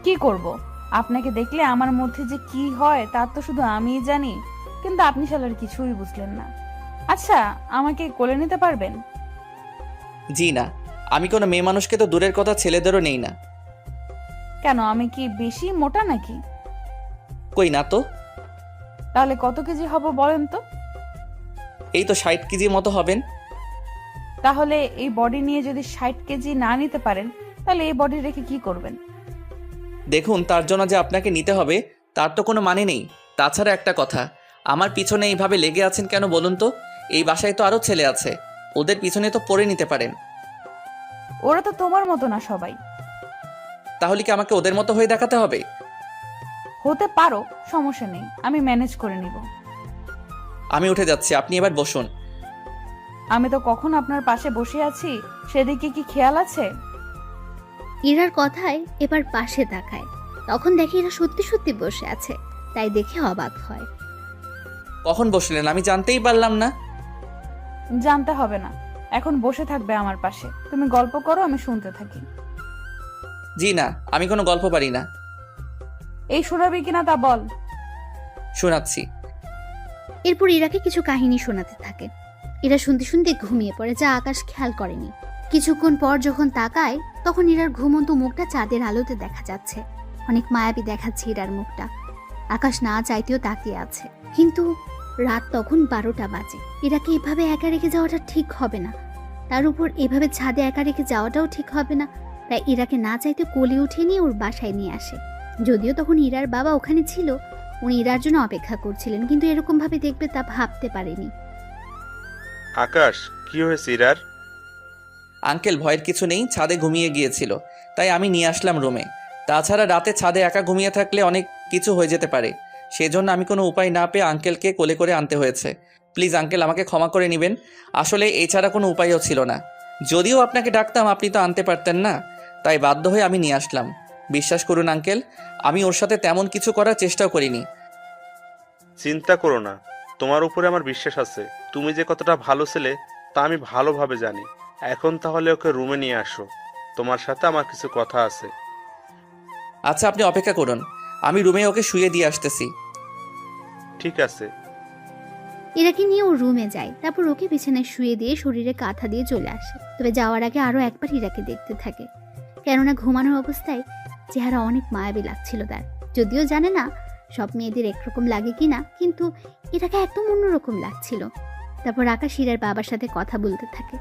কি করব, আপনাকে দেখলে আমার মধ্যে যে কি হয় তা তো শুধু আমিই জানি, কিন্তু আপনি শালার কিছুই বুঝলেন না। আচ্ছা, আমাকে কোলে নিতে পারবেন? জি না, আমি কোনো মেয়ে মানুষকে তো দূরের কথা ছেলেদেরও নেই না। কেন, আমি কি বেশি মোটা নাকি? কই না তো। তাহলে কত কেজি হব বলেন তো? এই তো 60 কেজির মতো হবেন। তাহলে এই বডি নিয়ে যদি 60 কেজি না নিতে পারেন তাহলে এই বডি রেখে কি করবেন? দেখুন, তার জন্য যে আপনাকে নিতে হবে তার তো কোনো মানে নেই। তাছাড়া একটা কথা, আমার পিছনে এইভাবে লেগে আছেন কেন বলুন তো? এই বাসায় তো আরো ছেলে আছে, ওদের পিছনে তো পড়ে নিতে পারেন। ওরা তো তোমার মতো না সবাই। তাহলে কি আমাকে ওদের মতো হয়ে দেখাতে হবে? হতে পারো, সমস্যা নেই, আমি ম্যানেজ করে নিব। আমি উঠে যাচ্ছি, আপনি এবার বসুন। আমি তো কখন আপনার পাশে বসে আছি, সেদিকে কি খেয়াল আছে? ইরার কথায় এবার পাশে তাকায়, তখন দেখে ইরা সত্যি সত্যি বসে আছে, তাই দেখে অবাক হয়। কখন বসলেন আমি জানতেই পারলাম না। জানতে হবে না, এখন বসে থাকবে আমার পাশে। তুমি গল্প করো, আমি শুনতে থাকি। জি না, আমি কোনো গল্প পারি না। এই শোনাবি কিনা তা বল। শোনাচ্ছি। এরপর ইরাকে কিছু কাহিনী শোনাতে থাকে। ইরা শুনতে শুনতে ঘুমিয়ে পড়ে, যা আকাশ খেয়াল করেনি। কিছুক্ষণ পর যখন তাকায়, তখন ইরার ঘুমন্ত মুখটা চাঁদের আলোতে দেখা যাচ্ছে। অনেক মায়াবী দেখাচ্ছে ইরার মুখটা। আকাশ না চাইতেও তাকিয়ে আছে, কিন্তু রাত তখন 12টা বাজে। ইরাকে এভাবে একা রেখে যাওয়াটা ঠিক হবে না, তার উপর এভাবে ছাদে একা রেখে যাওয়াটাও ঠিক হবে না। তাই ইরাকে না চাইতে কোলে উঠে নিয়ে ওর বাসায় নিয়ে আসে। যদিও তখন ইরার বাবা ওখানে ছিল, উনি ইরার জন্য অপেক্ষা করছিলেন, কিন্তু এরকম ভাবে দেখবে তা ভাবতে পারেনি। আকাশ, কি হয়েছে ইরার? আঙ্কেল, ভয়ের কিছু নেই, ছাদে ঘুমিয়ে গিয়েছিল, তাই আমি নিয়ে আসলাম রুমে। তাছাড়া রাতে ছাদে একা ঘুমিয়ে থাকলে অনেক কিছু হয়ে যেতে পারে, সেজন্য আমি কোনো উপায় না পেয়ে আঙ্কেলকে কোলে করে আনতে হয়েছে। প্লিজ আঙ্কেল, আমাকে ক্ষমা করে নেবেন, আসলে এছাড়া কোনো উপায়ও ছিল না। যদিও আপনাকে ডাকতাম, আপনি তো আনতে পারতেন না, তাই বাধ্য হয়ে আমি নিয়ে আসলাম। বিশ্বাস করুন আঙ্কেল, আমি ওর সাথে তেমন কিছু করার চেষ্টাও করিনি। চিন্তা করো না, তোমার উপরে আমার বিশ্বাস আছে। তুমি যে কতটা ভালো ছেলে তা আমি ভালোভাবে জানি। এখন তাহলে ওকে রুমে নিয়ে আসো, তোমার সাথে আমার কিছু কথা আছে। আচ্ছা, আপনি অপেক্ষা করুন, আমি রুমে ওকে শুয়ে দিয়ে আসতেছি। ঠিক আছে। ইরাকে নিয়ে ও রুমে যায়, তারপর ওকে বিছানায় শুয়ে দিয়ে শরীরে কাঁথা দিয়ে চলে আসে। তবে যাওয়ার আগে আরো একবার ইরাকে দেখতে থাকে, কেননা ঘুমানোর অবস্থায় চেহারা অনেক মায়াবী লাগছিল তার। যদিও জানে না সব মেয়েদের একরকম লাগে কিনা, কিন্তু ইরাকে একদম অন্যরকম লাগছিল। তারপর আকাশ ইরার বাবার সাথে কথা বলতে থাকে।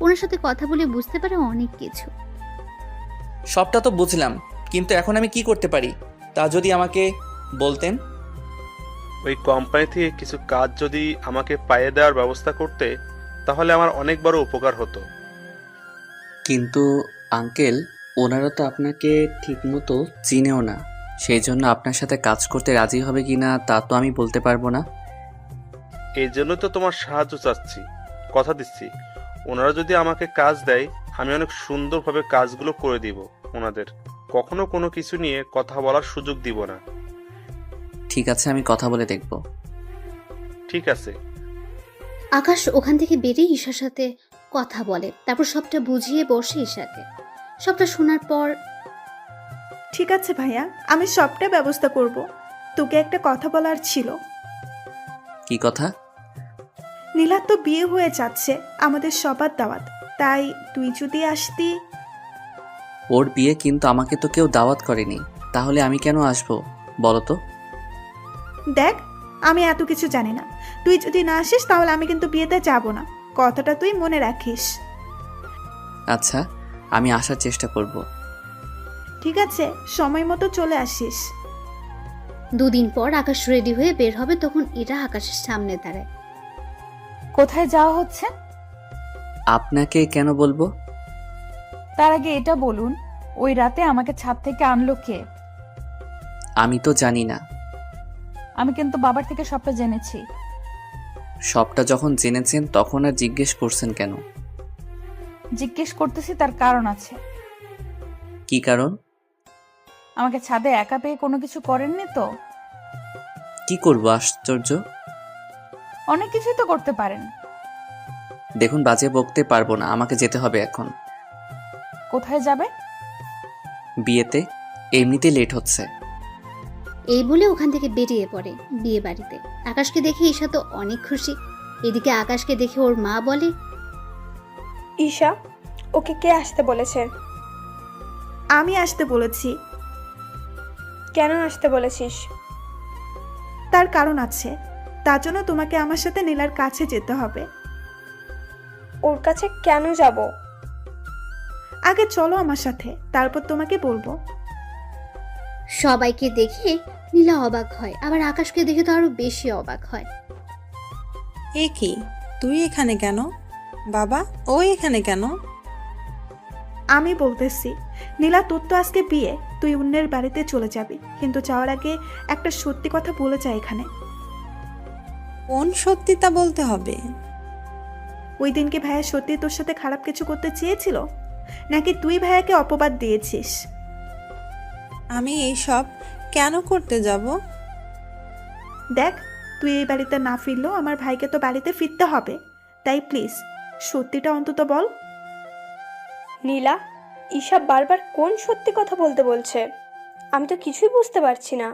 ওনার সাথে কথা বলে বুঝতে পারে অনেক কিছু। সবটা তো বুঝলাম, কিন্তু এখন আমি কি করতে পারি তা যদি আমাকে বলতেন। ওই কোম্পানি থেকে কিছু কাজ যদি আমাকে পাইয়ে দেওয়ার ব্যবস্থা করতে, তাহলে আমার অনেক বড় উপকার হতো। কিন্তু আঙ্কেল, ওনারা তো আপনাকে ঠিকমতো চিনেও না, সেই জন্য আপনার সাথে কাজ করতে রাজি হবে কি না তা তো আমি বলতে পারবো না। এই জন্য তো তোমার সাহায্য চাচ্ছি। কথা দিচ্ছি, ওনারা যদি আমাকে কাজ দেয়, আমি অনেক সুন্দরভাবে কাজগুলো করে দিব ওনাদের। কখনো কোনো কিছু নিয়ে কথা বলার সুযোগ দিব না। ঠিক আছে, আমি কথা বলে দেখব। ঠিক আছে। আকাশ ওখান থেকে বেরিয়ে ঈশার সাথে কথা বলে, তারপর সবটা বুঝিয়ে বসে ঈশাকে। সবটা শোনার পর, ঠিক আছে ভাইয়া, আমি সবটা ব্যবস্থা করব। তোকে একটা কথা বলার ছিল। কি কথা? নীলার তো বিয়ে হয়ে যাচ্ছে, আমাদের সবার দাওয়াত, তাই তুই যদি আসতি। ওর বিয়ে, কিন্তু আমাকে তো কেউ দাওয়াত করেনি, তাহলে আমি কেন আসবো বলো তো? দেখ, আমি এত কিছু জানি না। তুই যদি না আসিস তাহলে আমি কিন্তু বিয়েতে যাব না, কথাটা তুই মনে রাখিস। আচ্ছা, আমি আসার চেষ্টা করব। ঠিক আছে, সময় মতো চলে আসিস। 2 দিন পর আকাশ রেডি হয়ে বের হবে, তখন এরা আকাশের সামনে দাঁড়ায়। কোথায় যাওয়া হচ্ছে? আপনাকে কেন বলবো? তার আগে এটা বলুন, ওই রাতে আমাকে ছাদ থেকে আনলো কে? আমি তো জানি না। আমি কিন্তু বাবার থেকে সবটা জেনেছি। সবটা যখন জেনেছেন তখন আর জিজ্ঞেস করছেন কেন? জিজ্ঞেস করতেছি, তার কারণ আছে। কি কারণ? আমাকে ছাদে একা পেয়ে কোনো কিছু করেননি তো? কি করব আশ্চর্য? অনেক কিছুই তো করতে পারেন। দেখুন, বাজে বকতে পারবো না, আমাকে যেতে হবে এখন। কোথায় যাবে? বিয়েতে, এমনিতে লেট হচ্ছে। এই বলে ওখান থেকে বেরিয়ে পড়ে বিয়ে বাড়িতে। আকাশকে দেখে ঈশা তো অনেক খুশি। এদিকে আকাশকে দেখে ওর মা বলে, ঈশা, ওকে কে আসতে বলেছে? আমি আসতে বলেছি। কেন আসতে বলেছিস? তার কারণ আছে, তার জন্য তোমাকে আমার সাথে নীলার কাছে যেতে হবে। ওর কাছে কেন যাব? আগে চলো আমার সাথে, তারপর তোমাকে বলবো। সবাইকে দেখে নীলা অবাক হয়, আবার আকাশকে দেখে তো আরো বেশি অবাক হয়। এ কি, তুই এখানে কেন? বাবা, ও এখানে কেন? আমি বলতেছি, নীলা তোর তো আজকে বিয়ে, তুই অন্যের বাড়িতে চলে যাবি, কিন্তু যাওয়ার আগে একটা সত্যি কথা বলে যা এখানে। কোন সত্যিটা বলতে হবে? ওই দিনকে ভাইয়া সত্যি তোর সাথে খারাপ কিছু করতে চেয়েছিল, নাকি তুই ভাইয়াকে অপবাদ দিয়েছিস? আমি এইসব কেন করতে যাব? দেখ, তুই এই বাড়িতে না ফিরলেও আমার ভাইকে তো বাড়িতে ফিরতে হবে, তাই প্লিজ সত্যিটা অন্তত বল। নীলা, ঈশা বারবার কোন সত্যি কথা বলতে বলছে? আমি তো কিছুই বুঝতে পারছি না।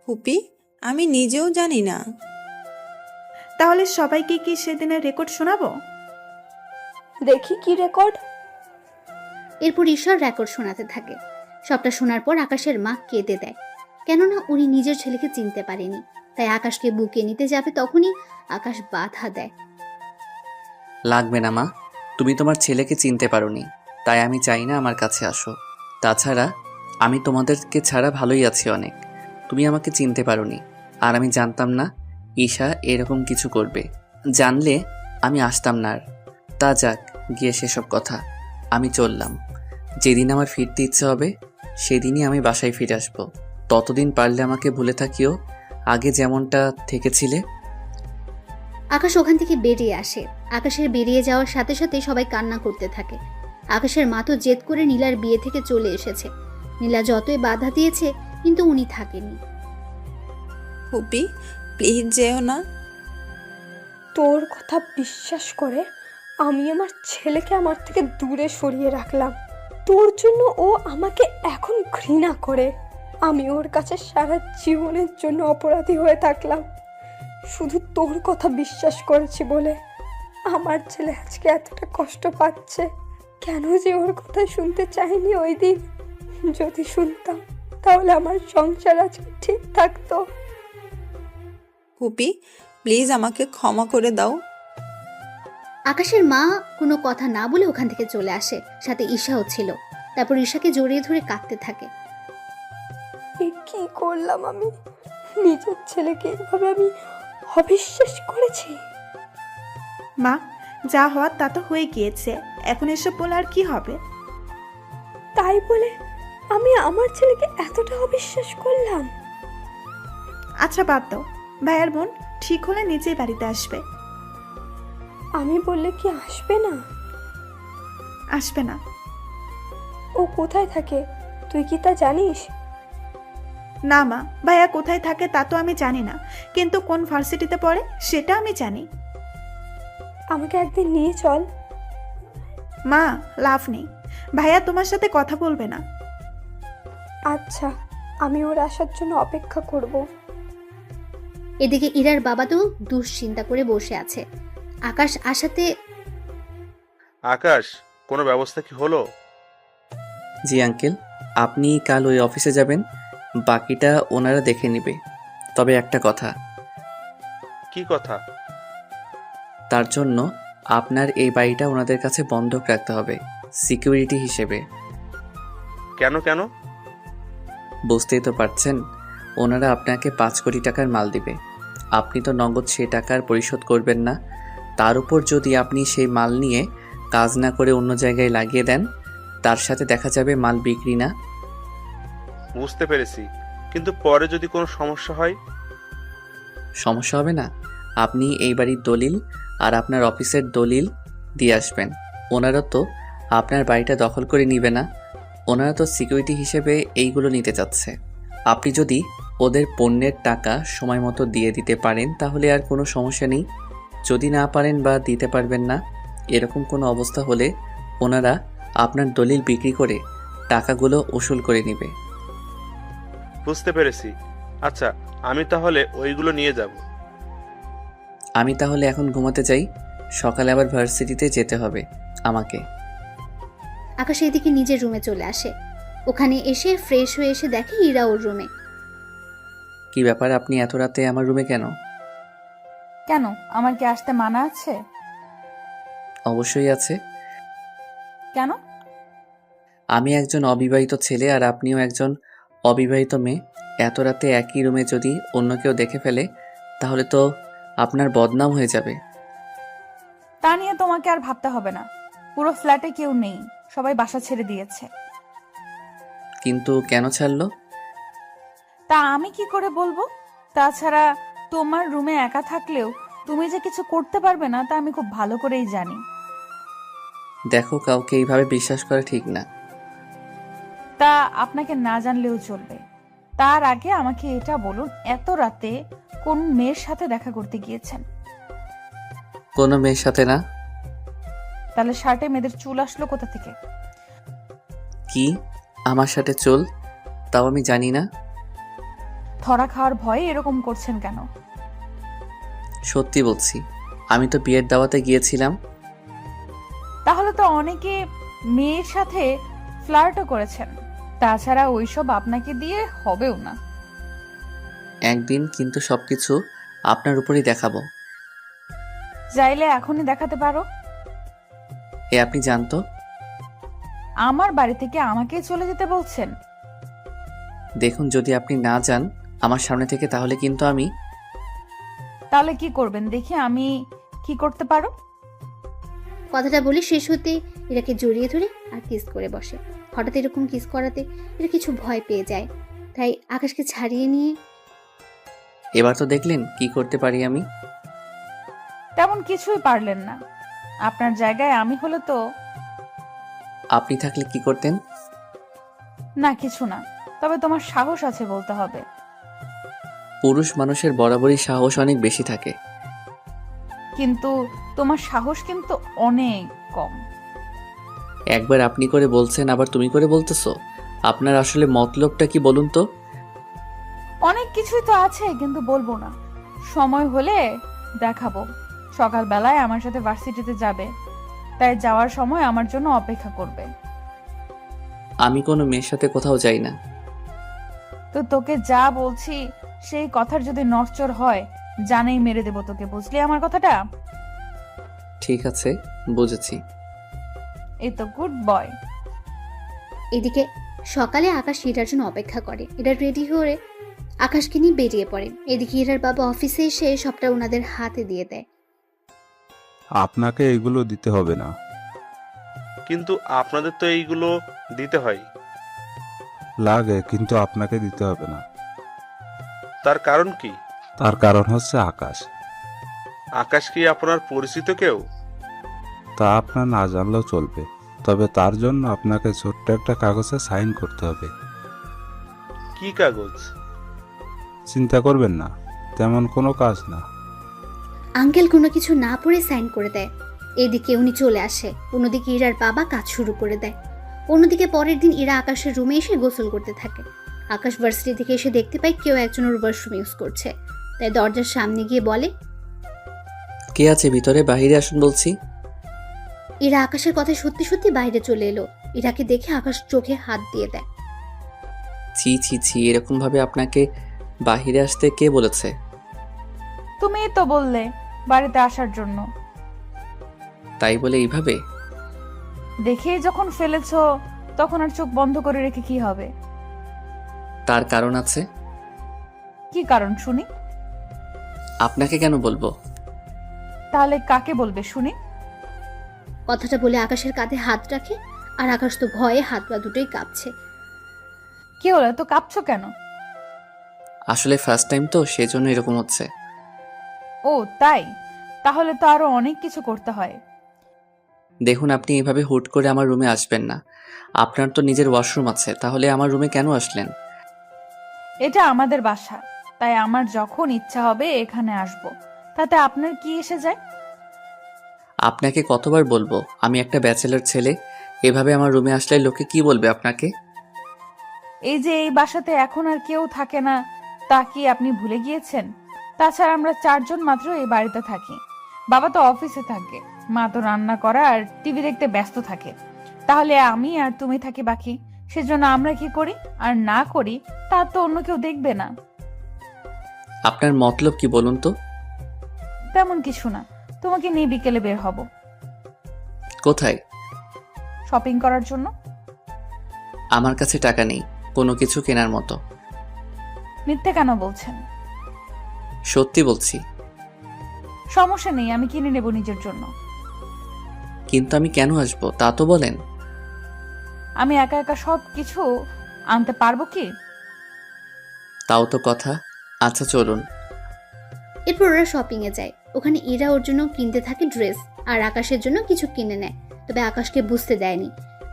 ফুপি, আমি নিজেও জানি না। তাহলে সবাইকে কি সেদিনের রেকর্ড শোনাবো? দেখি কি রেকর্ড। এরপর ঈশ্বর রেকর্ড শোনাতে থাকে। সবটা শোনার পর আকাশের মা কেঁদে দেয়, কেননা উনি নিজের ছেলেকে চিনতে পারেনি। তাই আকাশকে বুকে নিতে যাবে, তখনই আকাশ বাধা দেয়। লাগবে না মা, তুমি তোমার ছেলেকে চিনতে পারোনি, তাই আমি চাই না আমার কাছে আসো। তাছাড়া আমি তোমাদেরকে ছাড়া ভালোই আছি অনেক। তুমি আমাকে চিনতে পারোনি, আর আমি জানতাম না ঈশা এরকম কিছু করবে। জানলে আমি আসতাম না আর। তা যাক গিয়ে সেসব কথা, আমি চললাম। যেদিন আমার ফিরতে ইচ্ছে হবে সেদিনই আমি বাসায় ফিরে আসবো। ততদিন পারলে আমাকে ভুলে থাকিও, আগে যেমনটা থেকেছিলে। আকাশ ওখান থেকে বেরিয়ে আসে। আকাশের বেরিয়ে যাওয়ার সাথে সাথে সবাই কান্না করতে থাকে। আকাশের মা তো জেদ করে নীলার বিয়ে থেকে চলে এসেছে। নীলা যতই বাধা দিয়েছে, কিন্তু উনি থাকেনি। ফুপি, প্লিজ যেও না। তোর কথা বিশ্বাস করে আমি আমার ছেলেকে আমার থেকে দূরে সরিয়ে রাখলাম। তোর জন্য ও আমাকে এখন ঘৃণা করে। আমি ওর কাছে সারা জীবনের জন্য অপরাধী হয়ে থাকলাম, শুধু তোর কথা বিশ্বাস করেছি বলে। আমার ছেলে আজকে এতটা কষ্ট পাচ্ছে, কেন যে ওর কথা শুনতে চাইনি ওই দিন। যদি শুনতাম তাহলে আমার সংসার আজকে ঠিক থাকতো। ফুপি, প্লিজ আমাকে ক্ষমা করে দাও। আকাশের মা কোনো কথা না বলে ওখান থেকে চলে আসে, সাথে ঈশাও ছিল। তারপর ঈশাকে জড়িয়ে ধরে কাঁদতে থাকে। এ কি করলাম আমি? নিজের ছেলেকে এভাবে আমি অবিশ্বাস করেছি। মা, যা হওয়ার তা তো হয়ে গিয়েছে, এখন এসব বলে আর কি হবে? তাই বলে আমি আমার ছেলেকে এতটা অবিশ্বাস করলাম? আচ্ছা বাদ দাও, ভাইয়ার বোন ঠিক হলে নিজেই বাড়িতে আসবে। আমি বললে কি আসবে না? আসবে না। ও কোথায় থাকে তুই কি তা জানিস? না মা, ভাইয়া কোথায় থাকে তা তো আমি জানি না, কিন্তু কোন ভার্সিটিতে পড়ে সেটা আমি জানি। আমাকে একদিন নিয়ে চল। মা, লাভ নেই, ভাইয়া তোমার সাথে কথা বলবে না। আচ্ছা, আমি ওর আসার জন্য অপেক্ষা করব। এদিকে ইরার বাবা তো দুশ্চিন্তা করে বসে আছে। আকাশ আসাতে, আকাশ, কোনো ব্যবস্থা কি হলো? জি আঙ্কেল, আপনি কাল ওই অফিসে যাবেন, বাকিটা ওনারা দেখে নেবে। তবে একটা কথা। কি কথা? তার জন্য আপনার এই বাড়িটা ওনাদের কাছে বন্ধক রাখতে হবে, সিকিউরিটি হিসেবে। কেন কেন? বুঝতেই তো পারছেন, ওনারা আপনাকে 5 কোটি টাকার মাল দিবে। আপনি তো নগদ সে টাকার পরিশোধ করবেন না, তার উপর যদি আপনি সেই মাল নিয়ে কাজ না করে অন্য জায়গায় লাগিয়ে দেন, তার সাথে দেখা যাবে মাল বিক্রি না। বুঝতে পেরেছি, কিন্তু পরে যদি কোনো সমস্যা হয়? সমস্যা হবে না। আপনি এই বাড়ির দলিল আর আপনার অফিসের দলিল দিয়ে আসবেন। ওনারা তো আপনার বাড়িটা দখল করে নিবে না, ওনারা তো সিকিউরিটি হিসেবে এইগুলো নিতে চাচ্ছে। আপনি যদি ওদের পণ্যের টাকা সময় মতো দিয়ে দিতে পারেন তাহলে আর কোনো সমস্যা নেই। যদি না পারেন বা দিতে পারবেন না, এরকম কোনো অবস্থা হলে ওনারা আপনার দলিল বিক্রি করে টাকাগুলো উসুল করে নেবে। বুঝতে পেরেছি। আচ্ছা, আমি তাহলে ওইগুলো নিয়ে যাব। আমি তাহলে এখন ঘুমাতে যাই, সকালে আবার ভার্সিটিতে যেতে হবে আমাকে। আকাশ এদিকে নিজের রুমে চলে আসে। ওখানে এসে ফ্রেশ হয়ে এসে দেখে ইরা ওর রুমে। কি ব্যাপার, আপনি এত রাতে আমার রুমে কেন? কেন, আমার কি আসতে মানা আছে? অবশ্যই আছে। কেন? আমি একজন অবিবাহিত ছেলে আর আপনিও একজন অবিবাহিত মেয়ে। এত রাতে একই রুমে যদি অন্য কেউ দেখে ফেলে তাহলে তো আপনার বদনাম হয়ে যাবে। তা নিয়ে তোমাকে আর ভাবতে হবে না। পুরো ফ্ল্যাটে কেউ নেই, সবাই বাসা ছেড়ে দিয়েছে। কিন্তু কেন ছাড়লো? তা আমি কি করে বলবো? তাছাড়া তোমার রুমে একা থাকলেও তুমি যে কিছু করতে পারবে না তা আমি খুব ভালো করেই জানি। দেখো, কাউকে এইভাবে বিশ্বাস করা ঠিক না। তা আপনাকে না জানলেও চলবে। তার আগে আমাকে এটা বলুন, এত রাতে কোন মেয়ের সাথে দেখা করতে গিয়েছেন? কোনো মেয়ের সাথে না। তাহলে শার্টে মেয়েদের চুল আসলো কোথা থেকে? কি? আমার সাথে চুল? তাও আমি জানি না। ধরা খাওয়ার ভয়ে এরকম করছেন কেন? সত্যি বলছি, আমি তো বিয়ের দাওয়াতে গিয়েছিলাম। তাহলে তো অনেকে মেয়ের সাথে ফ্লার্টও করেছেন। তাছাড়া ওইসব আপনাকে দিয়ে হবেও না। একদিন কিন্তু সবকিছু আপনার উপরই দেখাবো। চাইলে এখনই দেখাতে পারো। এ আপনি জানতো? আমার বাড়ি থেকে আমাকেই চলে যেতে বলছেন? দেখুন, যদি আপনি না যান আমার সামনে থেকে, তাহলে কিন্তু আমি। তাহলে কি করবেন দেখি আমি কি করতে পারো। কথাটা বলে শেষ হতে এরাকে জড়িয়ে ধরে আর কিস করে বসে। হঠাৎ এরকম কিস করাতে এরা কিছু ভয় পেয়ে যায়, তাই আকাশকে ছাড়িয়ে নিয়ে। এবার তো দেখলেন কি করতে পারি আমি। তেমন কিছুই পারলেন না। আপনার জায়গায় আমি হলে তো। আপনি থাকলে কি করতেন? না, কিছু না। তবে তোমার সাহস আছে বলতে হবে। পুরুষ মানুষের বরাবরই সাহস অনেক বেশি থাকে। কিন্তু তোমার সাহস কিন্তু অনেক কম। একবার আপনি করে বলছেন, আবার তুমি করে বলতেছো। আপনার আসলে মতলবটা কি বলুন তো? অনেক কিছুই তো আছে, কিন্তু বলবো না। সময় হলে দেখাবো। সকালবেলায় আমার সাথে ভার্সিটিতে যাবে, তাই যাওয়ার সময় আমার জন্য অপেক্ষা করবে। আমি কোনো মেয়ের সাথে কোথাও যাই না। তো তোকে যা বলছি সেই কথার যদি নড়চড় হয় জানেই মেরে দেবো তোকে, বুঝলি আমার কথাটা? ঠিক আছে, বুঝেছি। এই তো গুড বয়। এদিকে সকালে আকাশ ইরার জন্য অপেক্ষা করে। এরা রেডি হয়ে আকাশকে নিয়ে বেরিয়ে পড়ে। এদিকে ইরার বাবা অফিসে এসে সবটা ওনাদের হাতে দিয়ে দেয়। আপনাকে এগুলো দিতে হবে না। কিন্তু আপনাদের তো এইগুলো দিতে হয়। লাগে, কিন্তু আপনাকে দিতে হবে না। তার কারণ কি? তার কারণ হচ্ছে আকাশ। আকাশ কি আপনার পরিচিত কেউ? তা আপনার না জানলেও চলবে, তবে তার জন্য আপনাকে ছোট্ট একটা কাগজে সাইন করতে হবে। কি কাগজ? চিন্তা করবেন না, তেমন কোনো কাজ না। আঙ্কেল কোনো কিছু না পড়ে সাইন করে দেয়। এদিকে উনি চলে আসে। অন্যদিকে ইরার বাবা কাজ শুরু করে দেয়। অন্যদিকে পরের দিন ইরা আকাশের রুমে এসে গোসল করতে থাকে। আকাশ ভার্সিটি থেকে এসে দেখতে পায় কেউ একজন ওর ওয়াশরুম ইউজ করছে, তাই দরজার সামনে গিয়ে বলে, কে আছে ভিতরে? বাহিরে আসুন বলছি। ইরা আকাশের কথা সত্যি সত্যি বাইরে চলে এলো। ইরাকে দেখে আকাশ চোখে হাত দিয়ে দেয়। ছি ছি ছি, এরকম ভাবে আপনাকে বাহিরে আসতে কে বলেছে? তুমিই তো বললে বাড়িতে আসার জন্য। তাই বলে এইভাবে? দেখেই যখন ফেলেছো তখন আর চোখ বন্ধ করে রেখে কি হবে? তার কারণ আছে। কি কারণ শুনি? আপনাকে কেন বলবো? তাহলে কাকে বলবে শুনি? কথাটা বলে আকাশের কাঁধে হাত রাখে। আর আকাশ তো ভয়ে হাত পা দুটোই কাঁপছে। কি হলো, তো কাঁপছো কেন? আসলে ফার্স্ট টাইম তো, সেজন্য এরকম হচ্ছে। ও তাই? তাহলে তো আরো অনেক কিছু করতে হয়। দেখুন, আপনি এইভাবে হুট করে আমার রুমে আসবেন না। আপনার তো নিজের ওয়াশরুম আছে, তাহলে আমার রুমে কেন আসলেন? এটা আমাদের বাসা, তাই আমার যখন ইচ্ছা হবে এখানে আসব। তাতে আপনার কি এসে যায়? আপনাকে কতবার বলবো আমি একটা ব্যাচেলর ছেলে? এভাবে আমার রুমে আসলে লোকে কি বলবে আপনাকে? এই যে এই বাসাতে এখন আর কেউ থাকে না, তা কি আপনি ভুলে গিয়েছেন? তাছাড়া আমরা 4 জন মাত্র এই বাড়িতে থাকি। বাবা তো অফিসে থাকে, মা তো রান্না করা আর টিভি দেখতে ব্যস্ত থাকে। তাহলে আমি আর তুমি থাকি বাকি। সেজন্য আমরা কি করি আর না করি তা তো অন্য কেউ দেখবে না। আপনার মতলব কি বলুন তো? তেমন কিছু না, তোমাকে নিয়ে বিকেলে বের হব। কোথায়? শপিং করার জন্য। আমার কাছে টাকা নেই কোনো কিছু কেনার মতো। মিথ্যে কেন বলছেন? সত্যি বলছি। সমস্যা নেই, আমি কিনে নেব নিজের জন্য। কিন্তু আমি কেন আসবো তা তো বলেন। আমি একা একা সব কিছু আনতে পারবো কি? তাও তো কথা। আচ্ছা চলুন। এরপর ওরা শপিংয়ে যায়। ওখানে ইরা ওর জন্য কিনতে থাকে ড্রেস, আর আকাশের জন্য কিছু কিনে নেয়। তবে আকাশকে বুঝতে দেয়নি।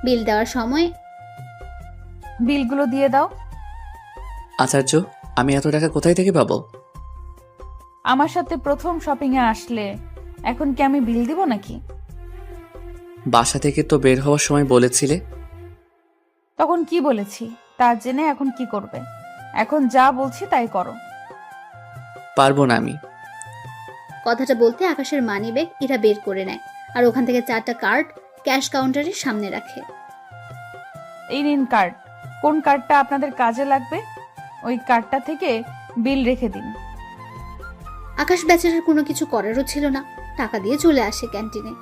বিল দেওয়ার সময় বিলগুলো দিয়ে দাও। আচার্য, আমি এত টাকা কোথায় থেকে পাবো? আমার সাথে প্রথম শপিংয়ে আসলে এখন কি আমি বিল দিব নাকি? বাসা থেকে তো বের হওয়ার সময় বলেছিলে। তখন কি বলেছি তা জেনে এখন কি করবে? এখন যা বলছি তাই করো। পারবো না আমি। কথাটা বলতে আকাশের মানিব্যাগ ইরা বের করে নেয়, আর ওখান থেকে 4টা কার্ড ক্যাশ কাউন্টারের সামনে রাখে। এই নিন কার্ড। কোন কার্ডটা আপনাদের কাজে লাগবে ওই কার্ডটা থেকে বিল রেখে দিন। আকাশ বেচারার কোনো কিছু করারও ছিল না, টাকা দিয়ে চলে আসে ক্যান্টিনে।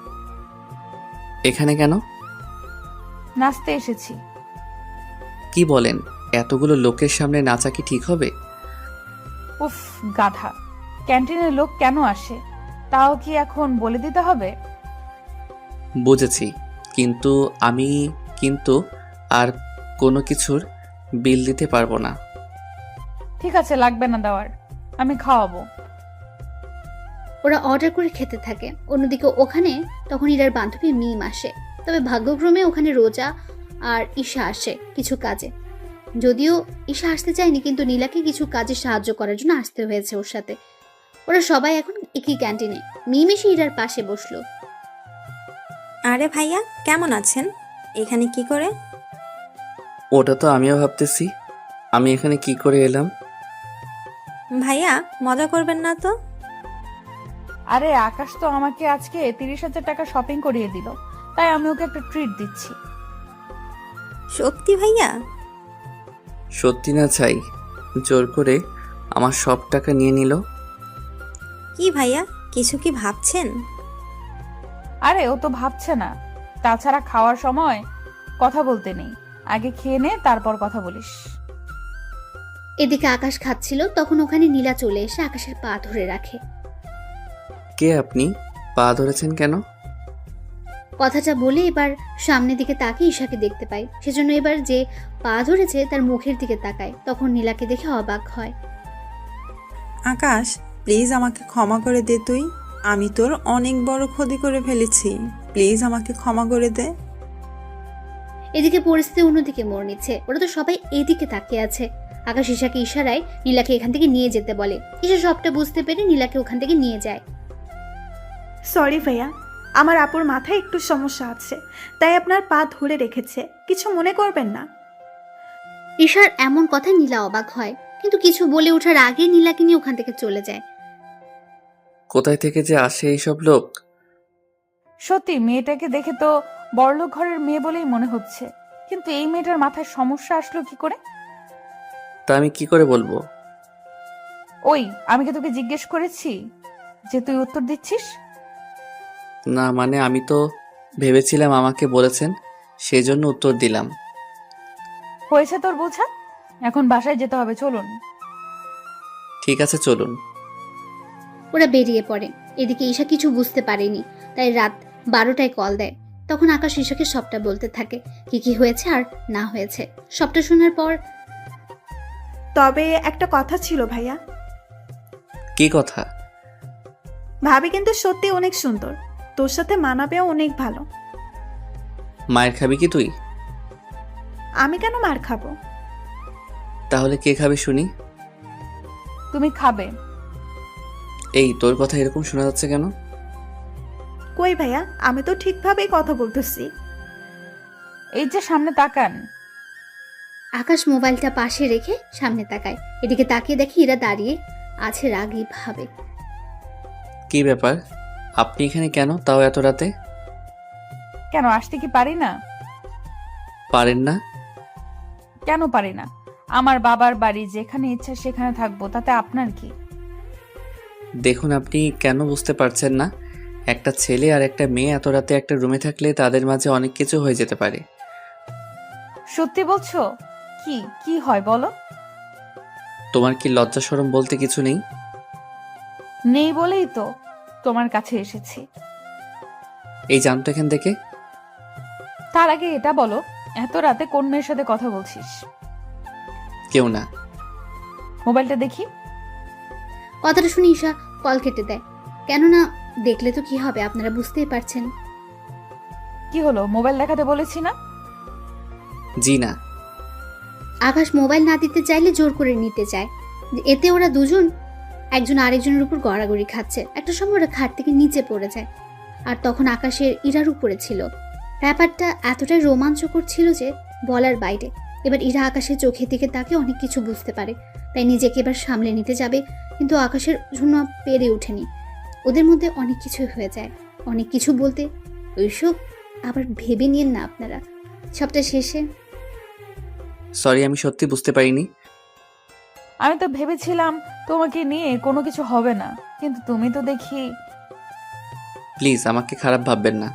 এখানে কেন? নাচতে এসেছি। কি বলেন? এতগুলো লোকের সামনে নাচা কি ঠিক হবে? উফ গাধা, ক্যান্টিনের লোক কেন আসে তাও কি এখন বলে দিতে হবে? বুঝেছি, কিন্তু আমি আর কোনো কিছুর বিল দিতে পারবো না। ঠিক আছে, লাগবে না দেওয়ার, আমি খাওয়াবো। ওরা অর্ডার করে খেতে থাকে। অন্যদিকে ওখানে তখন ইরার বান্ধবী মিম আসে। তবে ভাগ্যক্রমে ওখানে রোজা আর ঈশা আসে কিছু কাজে। যদিও ঈশা আসতে চায়নি, কিন্তু নীলাকে কিছু কাজে সাহায্য করার জন্য আসতে হয়েছে ওর সাথে। ওরা সবাই এখন একই ক্যান্টিনে। মিম এসে ইরার পাশে বসলো। আরে ভাইয়া, কেমন আছেন? এখানে কি করে? ওটা তো আমিও ভাবতেছি, আমি এখানে কি করে এলাম। ভাইয়া, মজা করবেন না তো? আরে আকাশ তো আমাকে আজকে 30,000 টাকা শপিং করিয়ে দিল, তাই আমি ওকে একটা ট্রিট দিচ্ছি। সত্যি ভাইয়া? সত্যি না চাই, জোর করে আমার সব টাকা নিয়ে নিল। কি ভাইয়া, কিছু কি ভাবছেন? আরে ও তো ভাবছে না। তাছাড়া খাওয়ার সময় কথা বলতে নেই, আগে খেয়ে নে তারপর কথা বলিস। এদিকে আকাশ খাচ্ছিল, তখন ওখানে নীলা চলে এসে আকাশের পা ধরে রাখে। কে আপনি? পা ধরেছেন কেন? কথাটা বলে এবার সামনের দিকে তাকিয়ে ঈশাকে দেখতে পায়। সেজন্য এবার যে পা ধরেছে তার মুখের দিকে তাকায়। তখন নীলাকে দেখে অবাক হয়। আকাশ, প্লিজ আমাকে ক্ষমা করে দে তুই। আমি তোর অনেক বড় ক্ষতি করে ফেলেছি, প্লিজ আমাকে ক্ষমা করে দে। এদিকে পরিস্থিতি অন্যদিকে মোড় নিচ্ছে। ওরা তো সবাই এদিকে তাকিয়ে আছে। আকাশ ঈশাকে ইশারায় নীলাকে এখান থেকে নিয়ে যেতে বলে। ঈশা সবটা বুঝতে পেরে নীলাকে ওখান থেকে নিয়ে যায়। সরি ভাইয়া, আমার আপুর মাথায় একটু সমস্যা আছে, তাই আপনার পা ধরে রেখেছে, কিছু মনে করবেন না। ঈশার এমন কথায় নীলা অবাক হয়, কিন্তু কিছু বলে ওঠার আগে নীলাকে নিয়ে ওখান থেকে চলে যায়। কোথায় থেকে যে আসে এইসব লোক। সত্যি মেয়েটাকে দেখে তো বড়লোক ঘরের মেয়ে বলেই মনে হচ্ছে, কিন্তু এই মেয়েটার মাথায় সমস্যা আসলো কি করে? তা আমি কি করে বলবো? ওই, আমি কি তোকে জিজ্ঞেস করেছি যে তুই উত্তর দিচ্ছিস? না মানে আমি তো ভেবেছিলাম আমাকে বলেছেন, সেই জন্য উত্তর দিলাম। হয়েছে তোর বোঝা, এখন বাসায় যেতে হবে, চলুন। ঠিক আছে চলুন। ওরা বেরিয়ে পড়ে। এদিকে ঈশা কিছু বুঝতে পারেনি, তাই রাত 12টায় কল দেয়। তখন আকাশ ঈশাকে সবটা বলতে থাকে, কি কি হয়েছে আর না হয়েছে। সবটা শোনার পর, তবে একটা কথা ছিল ভাইয়া। কি কথা? ভাবি কিন্তু সত্যি অনেক সুন্দর, তোর সাথে মানাবেও অনেক ভালো। মায়ের খাবি কি তুই? আমি কেন মার খাবো? তাহলে কে খাবে শুনি? তুমি খাবে। এই তোর কথা এরকম শোনা যাচ্ছে কেন? কই ভাইয়া, আমি তো ঠিকভাবেই কথা বলতেছি। এই যে সামনে তাকান। আকাশ মোবাইলটা পাশে রেখে সামনে তাকায়। এদিকে তাকিয়ে দেখে ইরা দাঁড়িয়ে আছে রাগী ভাবে। কি ব্যাপার, আপনি এখানে কেন, তাও এত রাতে? কেন, আসতে কি পারি না? পারেন না? কেন পারি না? আমার বাবার বাড়ি, যেখানে ইচ্ছা সেখানে থাকবো, তাতে আপনার কি? দেখুন, আপনি কেন বুঝতে পারছেন না? একটা ছেলে আর একটা মেয়ে এত রাতে একটা রুমে থাকলে তাদের মাঝে অনেক কিছু হয়ে যেতে পারে। সত্যি বলছো? কি কি হয় বলো? তোমার কি লজ্জা শরম বলতে কিছু নেই? নেই বলেই তো তোমার কাছে এসেছি। এই জানতো এখান থেকে? তার আগে এটা বলো, এত রাতে কোন মেয়ের সাথে কথা বলছিস? কেউ না। মোবাইলটা দেখি। কথাটা শুনে ঈশা কল কেটে দেয়। কেননা দেখলে তো কি হবে, আপনারা বুঝতেই পারছেন। কি হলো, মোবাইল দেখাতে বলেছি না? জি না। আকাশ মোবাইল না দিতে চাইলে জোর করে নিতে চায়। এতে ওরা দুজন একজন আরেকজনের উপর গড়াগড়ি খাচ্ছে। একটা সময় ওরা খাট থেকে নিচে পড়ে যায়। আর তখন আকাশের ইরার উপরে ছিল। ব্যাপারটা এতটাই রোমাঞ্চকর ছিল যে বলার বাইরে। এবার ইরা আকাশের চোখের দিকে তাকে অনেক কিছু বুঝতে পারে, তাই নিজেকে এবার সামলে নিতে যাবে, কিন্তু আকাশের জন্য পেরে ওঠেনি। ওদের মধ্যে অনেক কিছু হয়ে যায়। অনেক কিছু বলতে ওইসব আবার ভেবে নিয়েন না আপনারা। সবটা শেষে সরি, আমি সত্যি বুঝতে পারিনি। আমি তো ভেবেছিলাম তোমাকে নিয়ে কোনো কিছু হবে না, কিন্তু তুমি তো দেখি। প্লিজ আমাকে খারাপ ভাববেন না।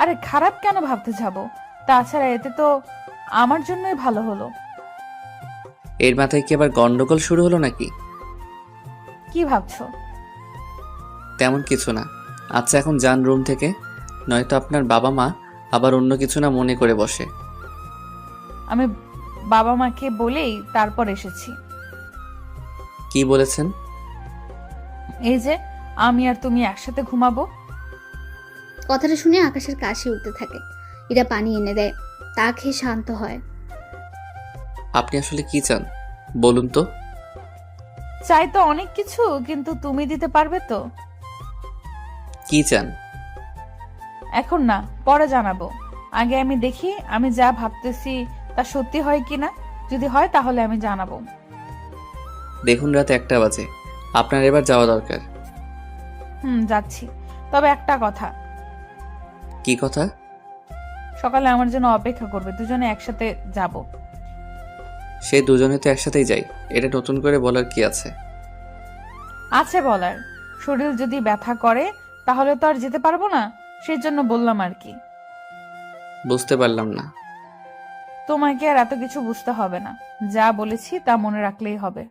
আরে খারাপ কেন ভাবতে যাব? তাছাড়া এতে তো আমার জন্যই ভালো হলো। এর মাথায় কি আবার গন্ডগোল শুরু হলো নাকি? কি ভাবছো? তেমন কিছু না। আচ্ছা এখন যান রুম থেকে, নয়তো আপনার বাবা মা আবার অন্য কিছু না মনে করে বসে। আমি বাবা মাকে বলেই তারপর এসেছি। কি বলেছেন? এই যে আমি আর তুমি একসাথে ঘুমাবো। কথাটা শুনে আকাশের কাশি উঠতে থাকে। এরা পানি এনে দেয়, তা খেয়ে শান্ত হয়। আপনি আসলে কি চান বলুন তো? চাই তো অনেক কিছু, কিন্তু তুমি দিতে পারবে তো? কি চান? এখন না, পরে জানাবো। আগে আমি দেখি আমি যা ভাবতেছি তা সত্যি হয় কিনা। যদি হয় তাহলে আমি জানাবো। দেখুন রাত 1টা বাজে, আপনার এবার যাওয়া দরকার। যাচ্ছি। তবে একটা কথা। কি কথা? সকালে আমার জন্য অপেক্ষা করবে, দুজনে একসাথে যাব। সে দুজনে তো একসাথেই যাই, এটা নতুন করে বলার কি আছে? আছে বলার। শরীর যদি ব্যথা করে তাহলে তো আর যেতে পারবো না, সেই জন্য বললাম আর কি। বুঝতে পারলাম না। তোমাকে আর এত কিছু বুঝতে হবে না, যা বলেছি তা মনে রাখলেই হবে।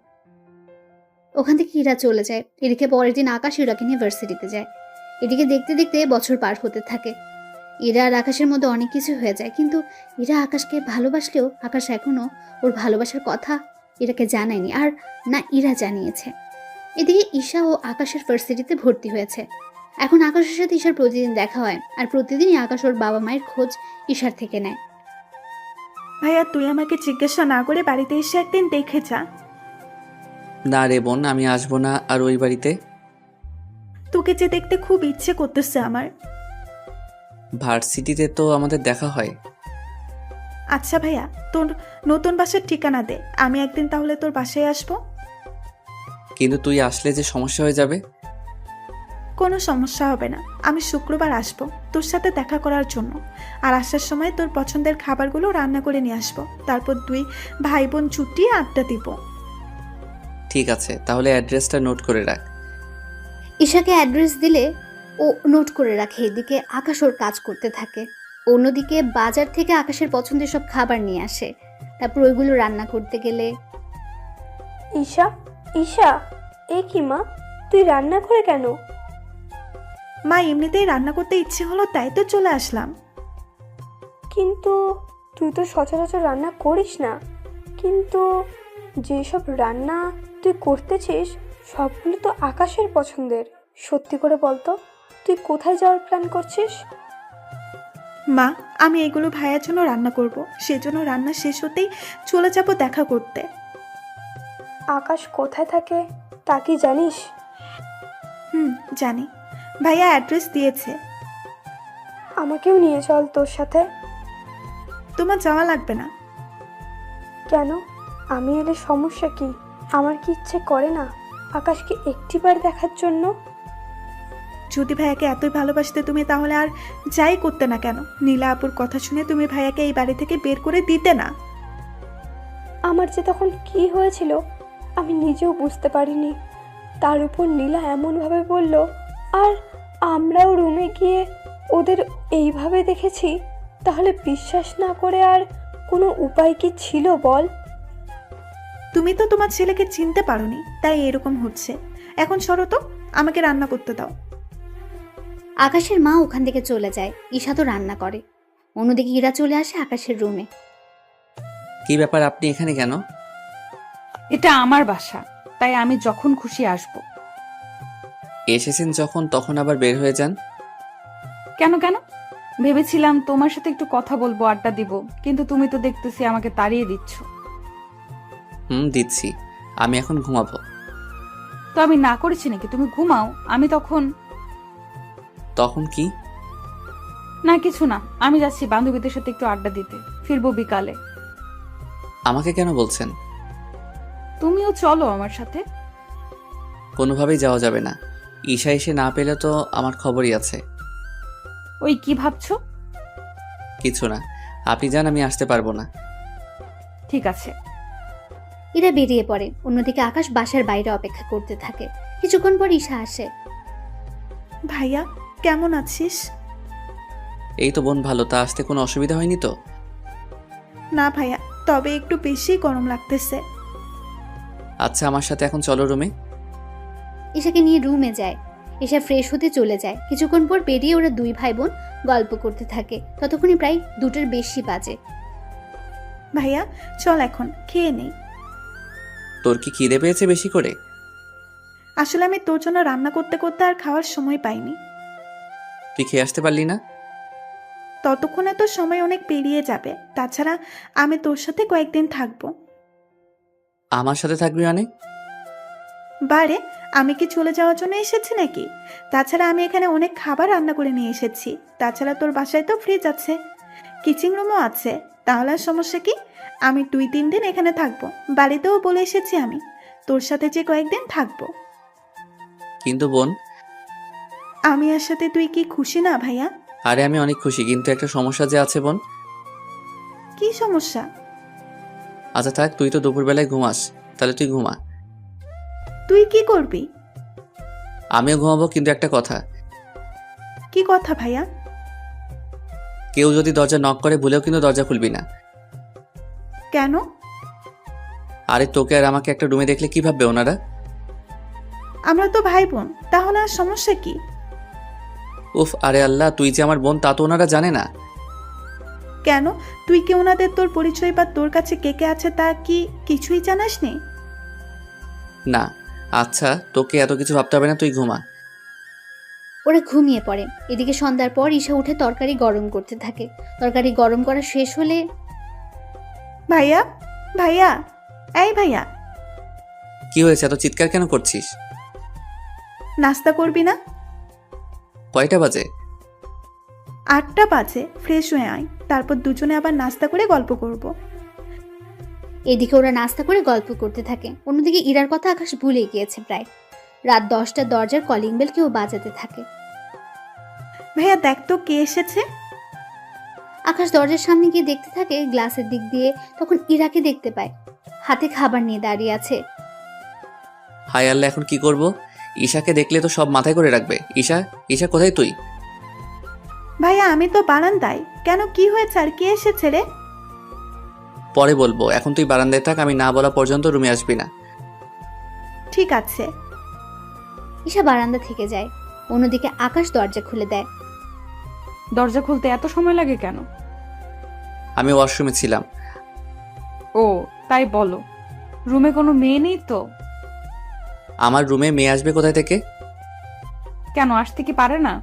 ওখান থেকে ইরা চলে যায়। এদিকে পরের দিন আকাশ ইরাকে নিয়ে ভার্সিটিতে যায়। এদিকে দেখতে দেখতে বছর পার হতে থাকে। ইরা আর আকাশের মধ্যে অনেক কিছু হয়ে যায়, কিন্তু ইরা আকাশকে ভালোবাসলেও আকাশ এখনো ওর ভালোবাসার কথা ইরাকে জানায়নি, আর না ইরা জানিয়েছে। এদিকে ঈশা ও আকাশের ভার্সিটিতে ভর্তি হয়েছে। এখন আকাশের সাথে ঈশার প্রতিদিন দেখা হয়, আর প্রতিদিনই আকাশ ওর বাবা মায়ের খোঁজ ঈশার থেকে নেয়। ভাইয়া তুই আমাকে জিজ্ঞাসা না করে বাড়িতে এসে একদিন দেখে যা। না রে বোন, আমি আসবো না আর ওই বাড়িতে। তোকে যে দেখতে খুব ইচ্ছে করতেছে আমার। ভার্সিটিতে তো আমাদের দেখা হয়। আচ্ছা ভাইয়া, তোর নতুন বাসার ঠিকানা দে, আমি একদিন তাহলে তোর বাসায় আসবো। কিন্তু তুই আসলে যে সমস্যা হয়ে যাবে। কোনো সমস্যা হবে না, আমি শুক্রবার আসবো তোর সাথে দেখা করার জন্য। আর আসার সময় তোর পছন্দের খাবারগুলো রান্না করে নিয়ে আসবো। তারপর দুই ভাই বোন ছুটিয়ে আড্ডা দিব। ঠিক আছে, তাহলে অ্যাড্রেসটা নোট করে রাখ। ঈশাকে অ্যাড্রেস দিলে ও নোট করে রাখে। এদিকে আকাশ ওর কাজ করতে থাকে। অন্যদিকে বাজার থেকে আকাশের পছন্দের সব খাবার নিয়ে আসে। তারপর ওইগুলো রান্না করতে গেলে ঈশা, ঈশা, এ কি মা, তুই রান্না করে কেন? মা এমনিতেই রান্না করতে ইচ্ছে হলো, তাই তো চলে আসলাম। কিন্তু তুই তো সচরাচর রান্না করিস না। কিন্তু যেসব রান্না তুই করতেছিস সবগুলো তো আকাশের পছন্দের। সত্যি করে বলতো, তুই কোথায় যাওয়ার প্ল্যান করছিস? মা আমি এগুলো ভাইয়ার জন্য রান্না করব, সেজন্য রান্না শেষ হতেই চলে যাব দেখা করতে। আকাশ কোথায় থাকে তা কি জানিস? জানি, ভাইয়া অ্যাড্রেস দিয়েছে। আমাকেও নিয়ে চল তোর সাথে। তোমার যাওয়া লাগবে না। কেন? আমি এলে সমস্যা কি? আমার কি ইচ্ছে করে না আকাশকে একটিবার দেখার জন্য? যদি ভাইয়াকে এতই ভালোবাসতে তুমি, তাহলে আর যাই করতে না কেন। নীলা আপুর কথা শুনে তুমি ভাইয়াকে এই বাড়ি থেকে বের করে দিতে না। আমার যে তখন কি হয়েছিল আমি নিজেও বুঝতে পারিনি। তার উপর নীলা এমনভাবে বলল, আর আমরাও রুমে গিয়ে ওদের এইভাবে দেখেছি। তাহলে বিশ্বাস না করে আর কোনো উপায় কি ছিল বল? তুমি তো তোমার ছেলেকে চিনতে পারোনি, তাই এরকম হচ্ছে। এখন সরো তো, আমাকে রান্না করতে দাও। আকাশের মা ওখান থেকে চলে যায়। ঈশা তো রান্না করে। অন্যদিকে ইরা চলে আসে আকাশের রুমে। কি ব্যাপার, আপনি এখানে কেন? এটা আমার বাসা, তাই আমি যখন খুশি আসব। এসেছেন যখন, তখন আবার বের হয়ে যান। কেন কেন? ভেবেছিলাম তোমার সাথে একটু কথা বলবো, আড্ডা দিব, কিন্তু তুমি তো দেখতেছি আমাকে তাড়িয়ে দিচ্ছ। দিচ্ছি। আমি এখন ঘুমাবো। তো আমি না করেছি নাকি? তুমি ঘুমাও, আমি তখন কি? না কিছু না, আমি যাচ্ছি বান্ধবীদের সাথে একটু আড্ডা দিতে, ফিরবো বিকালে। আমাকে কেন বলছেন? তুমিও চলো আমার সাথে। কোনোভাবেই যাওয়া যাবে না। ঈশা এসে না পেলে তো আমার খবরই আছে। ওই কি ভাবছো? কিছু না, আপনি যান, আমি আসতে পারবো না। ঠিক আছে। ইরা বেরিয়ে পড়ে। অন্যদিকে আকাশ বাসার বাইরে অপেক্ষা করতে থাকে। কিছুক্ষণ পর ঈশা আসে। ভাইয়া কেমন আছিস? এই তো বোন, ভালো। তা আসতে কোনো অসুবিধা হয়নি তো? না ভাইয়া, তবে একটু বেশি গরম লাগতেছে। আচ্ছা, আমার সাথে এখন চলো রুমে। ঈশাকে নিয়ে রুমে যায়। ঈশা ফ্রেশ হতে চলে যায়। কিছুক্ষণ পর বেরিয়ে ওরা দুই ভাই বোন গল্প করতে থাকে। ততক্ষণে প্রায় 2টোর বেশি বাজে। ভাইয়া চল এখন খেয়ে নেই। তোর কি খিদে পেয়েছে বেশি করে? আসলে আমি তোর জন্য রান্না করতে করতে আর খাওয়ার সময় পাইনি। তুই খেয়ে আসতে পারলি না? ততক্ষণে তো সময় অনেক পেরিয়ে যাবে। তাছাড়া আমি তোর সাথে কয়েকদিন থাকবো। আমার সাথে থাকবি মানে? বারে, আমি কি চলে যাওয়ার জন্য এসেছি নাকি? তাছাড়া আমি এখানে অনেক খাবার রান্না করে নিয়ে এসেছি। তাছাড়া তোর বাসায় তো ফ্রিজ আছে, কিচেন রুমও আছে। তাহলে আর সমস্যা কি? আমি 2-3 দিন এখানে থাকবো। বাড়িতেও বলে এসেছি আমি তোর সাথে যে কয়েকদিন থাকবো। কিন্তু বোন, আমি এর সাথে তুই কি খুশি না ভাইয়া? আরে আমি অনেক খুশি, কিন্তু একটা সমস্যা যে আছে বোন। কি সমস্যা? আচ্ছা থাক, তুই তো দুপুরবেলায় ঘুমাস, তাহলে তুই ঘুমা। তুই কি করবি? আমিও ঘুমাবো, কিন্তু একটা কথা। কি কথা ভাইয়া? কেউ যদি দরজা নক করে, ভুলেও কিন্তু দরজা খুলবি না। কেন? আরে তোকে আর আমাকে একটা রুমে দেখলে কি ভাববে ওনারা? আমরা তো ভাই বোন, তাহলে আর সমস্যা কি? উফ, আরে আল্লাহ, তুই যে আমার বোন তা তো ওনারা জানে না। কেন? তুই কি ওনাদের তোর পরিচয় বা তোর কাছে কে কে আছে তা কি কিছুই জানাস নি? না। আচ্ছা, তোকে এত কিছু ভাবতে হবে না, তুই ঘুমা। ওরা ঘুমিয়ে পড়ে। এদিকে সন্ধ্যার পর ঈশা উঠে তরকারি গরম করতে থাকে। তরকারি গরম করা শেষ হলে, ভাইয়া ভাইয়া, এই ভাইয়া, কি হয়েছে, এত চিৎকার কেন করছিস? নাস্তা করবি না? কয়টা বাজে? 8টা বাজে। ফ্রেশ হয়ে আয়, তারপর দুজনে আবার নাস্তা করে গল্প করব। এদিকে ওরা নাস্তা করে গল্প করতে থাকে। অন্যদিকে ইরার কথা আকাশ ভুলে গিয়েছে প্রায়। রাত 10টা দরজার কলিং বেল কেউ বাজাতে থাকে। ভাইয়া দেখ তো কে এসেছে। আকাশ দরজার সামনে গিয়ে দেখতে থাকে। গ্লাসের দিক দিয়ে তখন ইরাকে দেখতে পায়, হাতে খাবার নিয়ে দাঁড়িয়ে আছে। হায় আল্লাহ, এখন কি করব? ঈশাকে দেখলে তো সব মাথায় করে রাখবে। ঈশা, ঈশা কোথায় তুই? ভাইয়া আমি তো বারান্দায়। কেন, কি হয়েছে আর কে এসেছে রে? পরে বলবো, এখন তুই বারান্দায় থাক, আমি না বলা পর্যন্ত রুমে আসবি না। ঠিক আছে। ঈশা বারান্দা থেকে যায়। অন্যদিকে আকাশ দরজা খুলে দেয়। দরজা খুলতে এত সময় লাগে কেন? আমি ওয়াশরুমে ছিলাম। ও তাই বলো, রুমে কোনো মেয়ে নেই তো? আমার রুমে মেয়ে আসবে কোথায় থেকে? কেন, আসতে কি পারে না?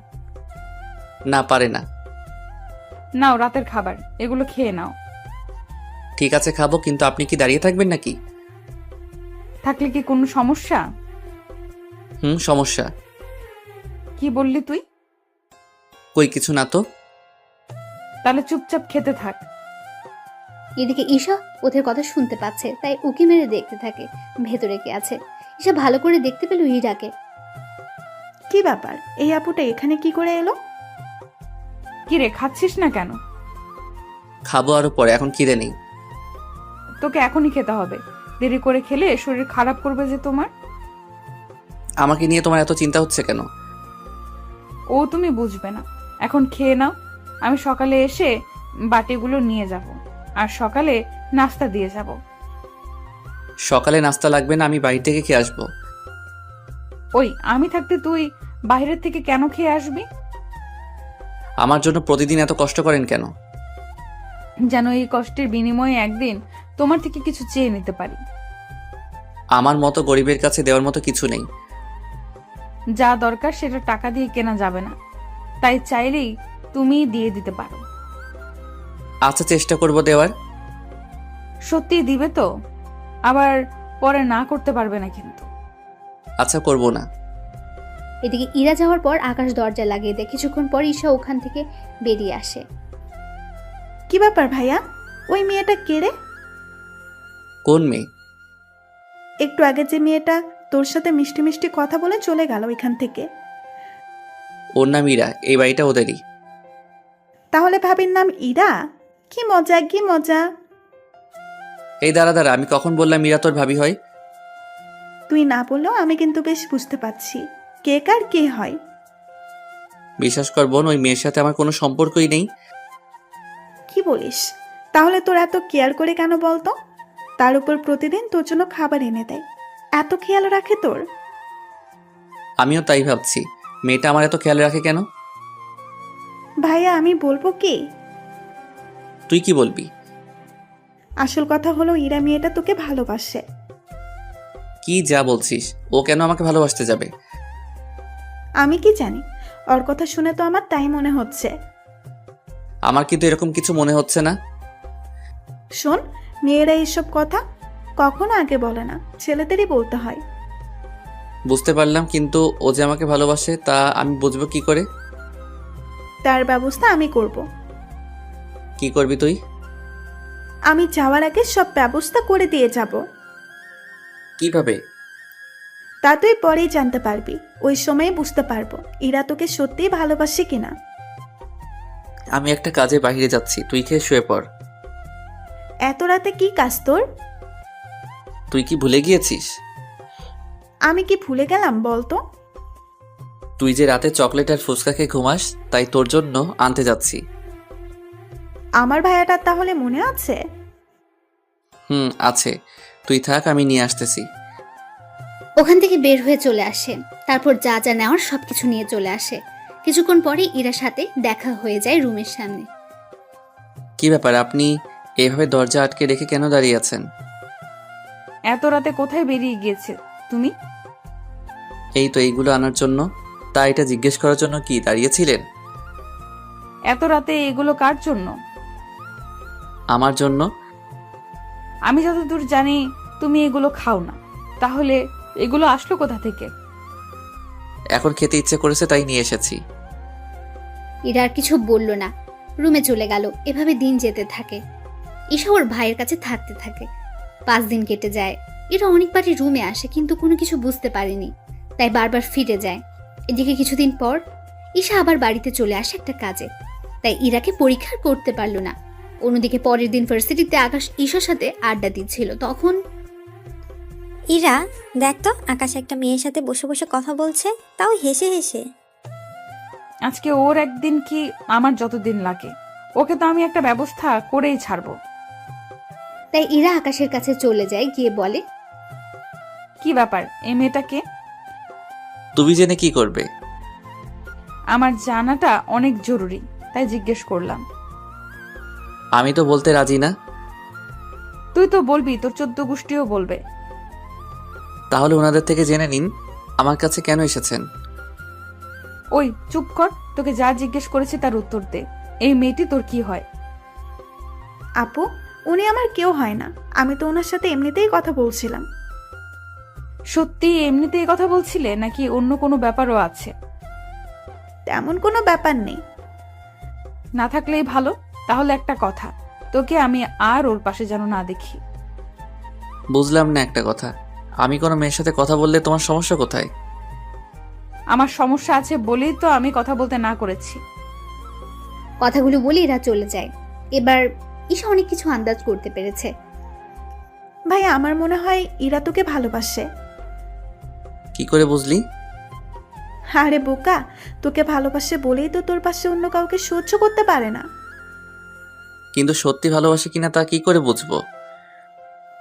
না, পারে না। নাও রাতের খাবার, এগুলো খেয়ে নাও। ঠিক আছে, খাবো, কিন্তু আপনি কি দাঁড়িয়ে থাকবেন নাকি? থাকলে কি কোনো সমস্যা? সমস্যা। কি বললি তুই? কই কিছু না তো। তাহলে চুপচাপ খেতে থাক। এদিকে ঈশা ওদের কথা শুনতে পাচ্ছে, তাই উকি মেরে দেখতে থাকে ভেতরে কে আছে। ঈশা ভালো করে দেখতে পেল ইরাকে। কি ব্যাপার, এই আপুটা এখানে কি করে এলো? কি রে, খাচ্ছিস না কেন? খাবো আরো পরে, এখন খিদে নেই। তোকে এখনই খেতে হবে, দেরি করে খেলে শরীর খারাপ করবে যে তোমার। আমাকে নিয়ে তোমার এত চিন্তা হচ্ছে কেন? ও তুমি বুঝবে না, এখন খেয়ে নাও। আমি সকালে এসে বাটিগুলো নিয়ে যাব, আর সকালে নাস্তা দিয়ে যাব। সকালে নাস্তা লাগবে না, আমি বাড়ি থেকে খেয়ে আসবো। ওই আমি থাকতে তুই বাইরের থেকে কেন খেয়ে আসবি? আমার জন্য প্রতিদিন এত কষ্ট করেন কেন? যেন এই কষ্টের বিনিময়ে একদিন তোমার থেকে কিছু চেয়ে নিতে পারি। আমার মতো গরিবের কাছে দেওয়ার মতো কিছু নেই। যা দরকার সেটা টাকা দিয়ে কেনা যাবে না, তাই চাইলেই তুমি দিয়ে দিতে পারো। আচ্ছা, চেষ্টা করব দেওয়ার। সত্যি দিবে তো? আবার পরে না করতে পারবে না কিন্তু। আচ্ছা, করব না। এদিকে ইরা যাওয়ার পর আকাশ দরজা লাগিয়ে দেয়। কিছুক্ষণ পর ঈশা ওখান থেকে বেরিয়ে আসে। কি ব্যাপার ভাইয়া, ওই মেয়েটা কে রে? কোন মেয়ে? একটু আগে যে মেয়েটা তোর সাথে মিষ্টি মিষ্টি কথা বলে চলে গেল এখান থেকে। ওর নাম ইরা, এই বাড়িটা ওদেরই। তাহলে ভাবির নাম ইরা? কি মজা, কি মজা। এই দাঁড়া দাঁড়া, আমি কখন বললাম ইরা তোর ভাবি হয়? তুই না বললেও আমি কিন্তু বেশ বুঝতে পারছি কে কার কে হয়। বিশ্বাস কর বোন, ওই মেয়ের সাথে আমার কোনো সম্পর্কই নেই। কি বলিস? তাহলে তোর এত কেয়ার করে কেন বলতো? তার উপর প্রতিদিন তোর জন্য খাবার এনে দেয়, এত খেয়াল রাখে তোর? আমিও তাই ভাবছি, মেয়েটা আমার এত খেয়াল রাখে কেন? ভাইয়া আমি বলবো কি? তুই কি বলবি? আসল কথা হলো ইরা মেয়েটা তোকে ভালোবাসে। কি যা বলছিস? ও কেন আমাকে ভালোবাসতে যাবে? আমি কি জানি, ওর কথা শুনে তো আমার তাই মনে হচ্ছে। আমার কিন্তু এরকম কিছু মনে হচ্ছে না। শোন, মেয়েরা এইসব কথা কখনো আগে বলে না, ছেলেদেরই বলতে হয়। বুঝতে পারলাম, কিন্তু ও যে আমাকে ভালোবাসে তা আমি বুঝবো কি করে? তার ব্যবস্থা আমি করব। কি করবি তুই? আমি যাওয়ার আগে সব ব্যবস্থা করে দিয়ে যাব। কিভাবে? তা তুই পরেই জানতে পারবি, ওই সময়ে বুঝতে পারবো ইরা তোকে সত্যিই ভালোবাসে কিনা। আমি একটা কাজে বাইরে যাচ্ছি, তুই খেয়ে শুয়ে পড়। এত রাতে কি কাজ তোর? তুই কি ভুলে গিয়েছিস? আমি কি ভুলে গেলাম বলতো? তুই যে রাতে চকলেট আর ফুচকা খেয়ে ঘুমাস, তাই তোর জন্য আনতে যাচ্ছি। আমার ভাইয়াটার তাহলে মনে আছে? আছে। তুই থাক, আমি নিয়ে আসতেছি। ওখান থেকে বের হয়ে চলে আসে। তারপর যা যা নেওয়ার সবকিছু নিয়ে চলে আসে। কিছুক্ষণ পরে ইরার সাথে দেখা হয়ে যায় রুমের সামনে। কি ব্যাপার, আপনি এভাবে দরজা আটকে রেখে কেন দাঁড়িয়ে আছেন? এত রাতে কোথায় বেরিয়ে গিয়েছে তুমি? এই তো এইগুলো আনার জন্য। তা এটা জিজ্ঞেস করার জন্য কি দাঁড়িয়েছিলেন? এত রাতে এগুলো কার জন্য? আমার জন্য। আমি যতদূর জানি তুমি এগুলো খাও না, তাহলে এগুলো আসলো কোথা থেকে? এখন খেতে ইচ্ছে করেছে তাই নিয়ে এসেছি। ইরা আর কিছু বলল না, রুমে চলে গেল। এভাবে দিন যেতে থাকে। ঈশা ওর ভাইয়ের কাছে থাকতে থাকে। 5 দিন কেটে যায়। এরা অনেকবারই রুমে আসে, কিন্তু কোনো কিছু বুঝতে পারেনি, তাই বারবার ফিরে যায়। এদিকে কিছুদিন পর ঈশা আবার বাড়িতে চলে আসে একটা কাজে, তাই ইরাকে পরীক্ষা করতে পারল না। অন্যদিকে পরের দিন ভার্সিটিতে আকাশ ঈশার সাথে আড্ডা দিচ্ছিল। তখন ইরা, দেখ তো আকাশ একটা মেয়ের সাথে বসে বসে কথা বলছে, তাও হেসে হেসে। আজকে ওর একদিন কি আমার যতদিন লাগে, ওকে তো আমি একটা ব্যবস্থা করেই ছাড়বো। তাই ইরা আকাশের কাছে চলে যায়, গিয়ে বলে, কি ব্যাপার, এই মেয়েটাকে? তুমি জেনে কি করবে? আমার জানাটা অনেক জরুরি, তাই জিজ্ঞেস করলাম। আমি তো বলতে রাজি না। তুই তো বলবি, তোর 14 গোষ্ঠীও বলবে। তাহলে ওনাদের থেকে জেনে নিন আমার কাছে কেন এসেছেন। ওই চুপ কর, তোকে যা জিজ্ঞেস করেছে তার উত্তর দে। এই মেয়েটি তোর কি হয়? আপু, উনি আমার কেউ হয় না, আমি তো ওনার সাথে এমনিতেই কথা বলছিলাম। সত্যি এমনিতেই কথা বলছিলে নাকি অন্য কোনো ব্যাপারও আছে? তেমন কোনো ব্যাপার নেই। না থাকলেই ভালো। তাহলে একটা কথা, তোকে আমি আর ওর পাশে যেন না দেখি। বুঝলাম না একটা কথা, আমি কোনো মেয়ের সাথে কথা বললে তোমার সমস্যা কোথায়? আমার সমস্যা আছে বলেই তো আমি কথা বলতে না করেছি। কথাগুলো বলে এরা চলে যায়। এবার ঈশা অনেক কিছু আন্দাজ করতে পেরেছে। ভাই, আমার মনে হয় ইরা তোকে ভালোবাসে। কি করে বুঝলি? আরে বোকা, তোকে ভালোবাসে বলেই তো তোর পাশে অন্য কাউকে সহ্য করতে পারে না। কিন্তু সত্যি ভালোবাসে কিনা তা কি করে বুঝবো?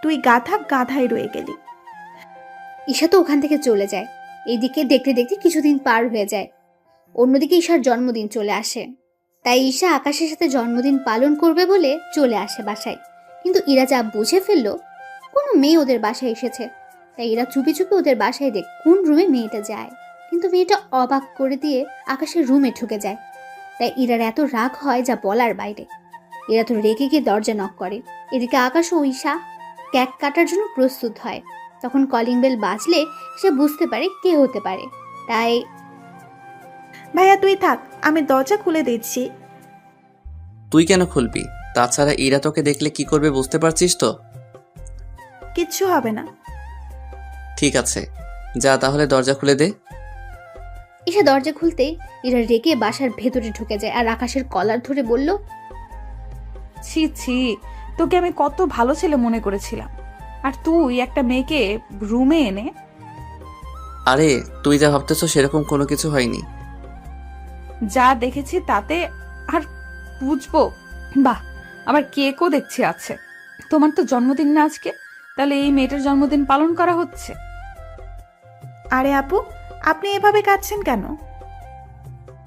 তুই গাধাই রয়ে গেলি। ঈশা তো ওখান থেকে চলে যায়। এইদিকে দেখতে দেখতে কিছুদিন পার হয়ে যায়। অন্যদিকে ঈশার জন্মদিন চলে আসে। তাই ঈশা আকাশের সাথে জন্মদিন পালন করবে বলে চলে আসে বাসায়। কিন্তু ইরা যা বুঝে ফেলল কোনো মেয়ে ওদের বাসায় এসেছে, তাই এরা চুপি চুপি ওদের বাসায় দেখ কোন রুমে মেয়েটা যায়। কিন্তু মেয়েটা অবাক করে দিয়ে আকাশের রুমে ঢুকে যায়। তাই ইরার এত রাগ হয় যা বলার বাইরে। এরা তো রেগে গিয়ে দরজা নক করে। এদিকে আকাশ ও ঈশা কেক কাটার জন্য প্রস্তুত হয়। তখন কলিং বেল বাজলে সে বুঝতে পারে কে হতে পারে। তাই ভাইয়া তুই থাক, আমি দরজা খুলে দিচ্ছি। তুই কেন খুলবি? তাছাড়া ইরা তোকে দেখলে কি করবে বুঝতে পারছিস তো? কিচ্ছু হবে না। ঠিক আছে, যা তাহলে দরজা খুলে দে। ঈশা দরজা খুলতেই ইরা রেগে বাসার ভেতরে ঢুকে যায় আর আকাশের কলার ধরে বলল, ছি ছি, তোকে আমি কত ভালো ছেলে মনে করেছিলাম, আর তুই একটা মেয়েকে রুমে এনে। আরে তুই যা ভাবতেছো সেরকম কোনো কিছু হয়নি। যা দেখেছি তাতে আর বুঝবো? বাহ, আবার কেকও দেখছি আছে। তোমার তো জন্মদিন না আজকে, তাহলে এই মেয়েটার জন্মদিন পালন করা হচ্ছে? আরে আপু, আপনি এভাবে কাঁদছেন কেন?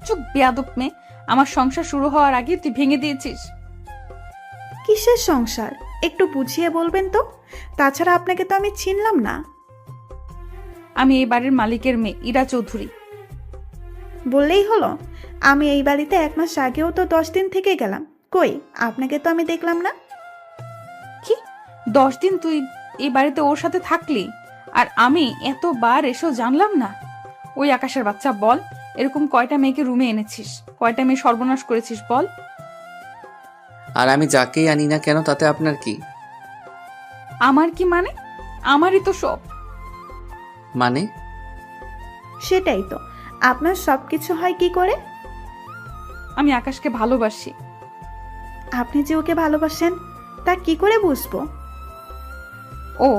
চুপ বেয়াদব মেয়ে, আমার সংসার শুরু হওয়ার আগে তুই ভেঙে দিয়েছিস। কিসের সংসার একটু বুঝিয়ে বলবেন তো? তাছাড়া আপনাকে তো আমি চিনলাম না। আমি এই বাড়ির মালিকের মেয়ে ইরা চৌধুরী। বললেই হলো? আমি এই বাড়িতে 1 মাস আগেও তো 10 দিন থেকে গেলাম। কই, আপনাকে তো আমি দেখলাম না। কি 10 দিন তুই এই বাড়িতে ওর সাথে থাকলি, আর আমি এতবার এসেও জানলাম না? ওই আকাশের বাচ্চা, বল এরকম কয়টা মেয়েকে রুমে এনেছিস? কয়টা মেয়ে সর্বনাশ করেছিস বল? আর আমি যাকেই আনি না কেন তাতে আপনার কি? আমার কি মানে? আমারই তো সব। মানে? সেটাই তো, আপনার সবকিছু হয় কি করে? আমি আকাশকে ভালোবাসি। আপনি যে ওকে ভালোবাসেন তা কি করে বুঝবো? ও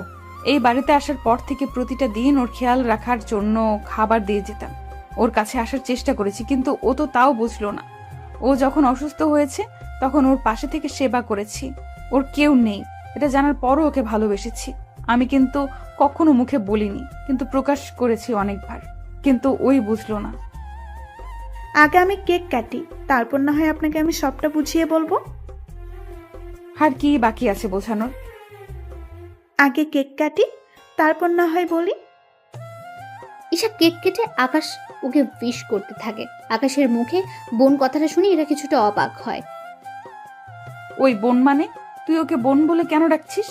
এই বাড়িতে আসার পর থেকে প্রতিটা দিন ওর খেয়াল রাখার জন্য খাবার দিয়ে যেতাম, ওর কাছে আসার চেষ্টা করেছি, কিন্তু ও তো তাও বুঝলো না। ও যখন অসুস্থ হয়েছে তখন ওর পাশে থেকে সেবা করেছি। ওর কেউ নেই এটা জানার পরও ওকে ভালোবেসেছি। আমি কিন্তু কখনো মুখে বলিনি, কিন্তু প্রকাশ করেছি অনেকবার, কিন্তু ওই বুঝলো না। আগে আমি কেক কাটি, তারপর না হয় আপনাকে আমি সবটা বুঝিয়ে বলবো। আর কি বাকি আছে বোঝানোর? আগে কেক কাটি, তারপর না হয় বলি। ঈশা কেক কেটে আকাশ ওকে উইশ করতে থাকে। আকাশের মুখে বোন কথাটা শুনে এরা কিছুটা অবাক হয়। ওই বোন মানে? তুই ওকে বোন বলে কেন ডাকছিস?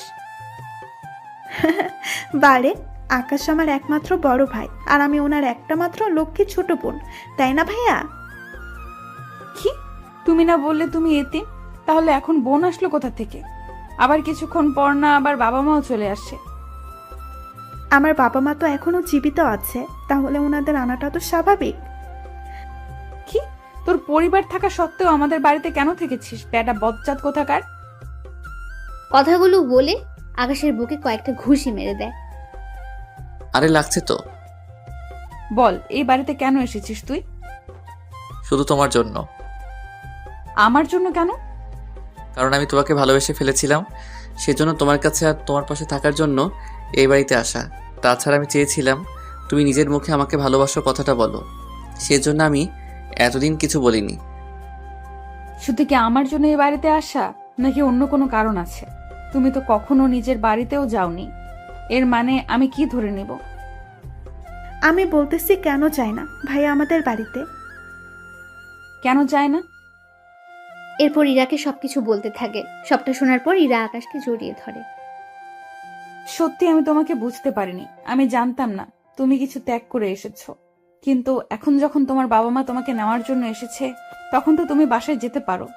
বারে, আকাশ আমার একমাত্র বড় ভাই, আর আমি ওনার একটা মাত্র লক্ষ্মী ছোট বোন, তাই না ভাইয়া? কি তুমি না বললে তুমি এতিম? তাহলে এখন বোন আসলো কোথা থেকে? আবার কিছুক্ষণ পর না আবার বাবা মাও চলে আসে। আমার বাবা মা তো এখনো জীবিত আছে, তাহলে ওনাদের আনাটা তো স্বাভাবিক। কি তোর পরিবার থাকা সত্ত্বেও আমাদের বাড়িতে কেন থেকেছিস বেটা বজ্জাত কোথাকার? কথাগুলো বলে আকাশের বুকে কয়েকটা ঘুষি মেরে দেয়। আরে লাগছে তো। বল এই বাড়িতে কেন এসেছিস তুই? শুধু তোমার জন্য। আমার জন্য কেন? কারণ আমি তোমাকে ভালোবেসে ফেলেছিলাম, সেজন্য তোমার কাছে আর তোমার পাশে থাকার জন্য এই বাড়িতে আসা। তাছাড়া আমি চেয়েছিলাম তুমি নিজের মুখে আমাকে ভালোবাসার কথাটা বলো, সেজন্য আমি এতদিন কিছু বলিনি। শুধু কি আমার জন্য এই বাড়িতে আসা, নাকি অন্য কোনো কারণ আছে? তুমি তো কখনো নিজের বাড়িতেও যাওনি, এর মানে আমি কি ধরে নেব? আমি বলতেছি কেন চাই না ভাইয়া আমাদের বাড়িতে? কেন যায় না? এরপর ইরাকে সবকিছু বলতে থাকে। সবটা শোনার পর ইরা আকাশকে জড়িয়ে ধরে। সত্যি আমি তোমাকে বুঝতে পারিনি। আমি জানতাম না তুমি কিছু ত্যাগ করে এসেছো, কিন্তু এখন যখন তোমার বাবা মা তোমাকে নেওয়ার জন্য এসেছে তখন তো তুমি বাসায় যেতে পারো।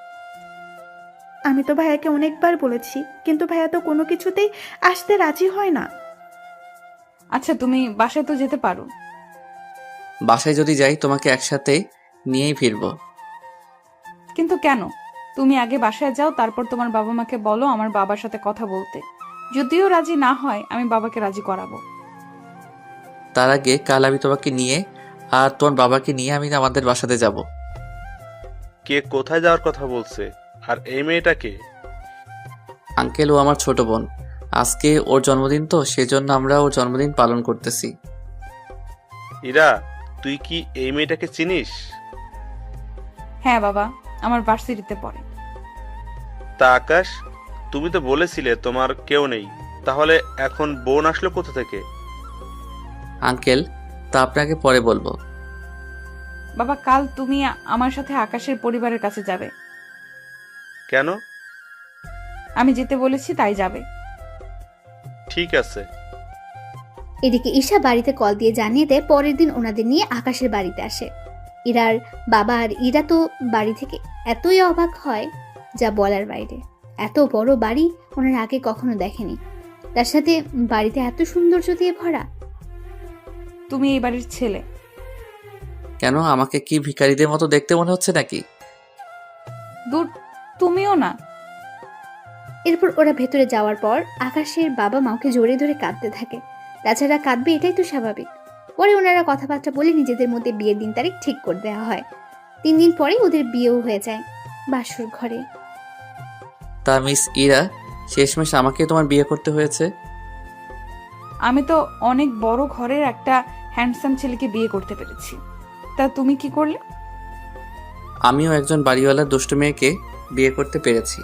আমি তো ভাইয়াকে অনেকবার বলেছি, কিন্তু ভাইয়া তো কোনো কিছুতেই আসতে রাজি হয় না। আচ্ছা তুমি বাসায় তো যেতে পারো। বাসায় যদি যাই তোমাকে একসাথে নিয়েই ফিরবো। কিন্তু কেন? তুমি আগে বাসায় যাও, তারপর তোমার বাবা মাকে বলো আমার বাবার সাথে কথা বলতে। যদিও রাজি না হয় আমি বাবাকে রাজি করাবো। তার আগে কাল আমি তোমাকে নিয়ে আর তোমার বাবাকে নিয়ে আমি আমাদের বাসাতে যাব। কে কোথায় যাওয়ার কথা বলছে? আর এই মেয়েটাকে? আঙ্কেল, ও আমার ছোট বোন। আজকে ওর জন্মদিন তো, সেজন্য আমরা ওর জন্মদিন পালন করতেছি। ইরা, তুই কি এই মেয়েটাকে চিনিস? হ্যাঁ বাবা, আমার ভার্সিটিতে পড়ে। তা আকাশ, তুমি তো বলেছিলে তোমার কেউ নেই, তাহলে এখন বোন আসলো কোথা থেকে? আঙ্কেল, তা আপনাকে পরে বলবো। বাবা, কাল তুমি আমার সাথে আকাশের পরিবারের কাছে যাবে। কেন? আমি যেতে বলেছি তাই যাবে। ঠিক আছে। এদিকে ঈশা বাড়িতে কল দিয়ে জানিয়ে দেয় পরের দিন ওনাদের নিয়ে আকাশের বাড়িতে আসে। ইরার বাবা আর ইরা তো বাড়ি থেকে এতই অবাক হয় যা বলার বাইরে। এত বড় বাড়ি ওনার আগে কখনো দেখেনি, তার সাথে বাড়িতে এত সৌন্দর্য দিয়ে ভরা। তুমি এই বাড়ির ছেলে। কেন, আমাকে কি ভিখারিদের মতো দেখতে মনে হচ্ছে নাকি? দূর, তুমিও না। এরপর ওরা ভেতরে যাওয়ার পর আকাশের বাবা মাকে জড়িয়ে ধরে কাঁদতে থাকে। তাছাড়া কাঁদবে এটাই তো স্বাভাবিক। পরে ওনারা কথাবার্তা বলে নিজেদের মধ্যে বিয়ের দিন তারিখ ঠিক করে দেওয়া হয়। 3 দিন পরে ওদের বিয়েও হয়ে যায় বাসর ঘরে। তা মিস ইরা, শেষমেশ আমাকে তোমার বিয়ে করতে হয়েছে? আমি তো অনেক বড় ঘরের একটা হ্যান্ডসাম ছেলেকে বিয়ে করতে পেরেছি। তা তুমি কি করলে? আমিও একজন বাড়িওয়ালার দুষ্টু মেয়েকে বিয়ে করতে পেরেছি।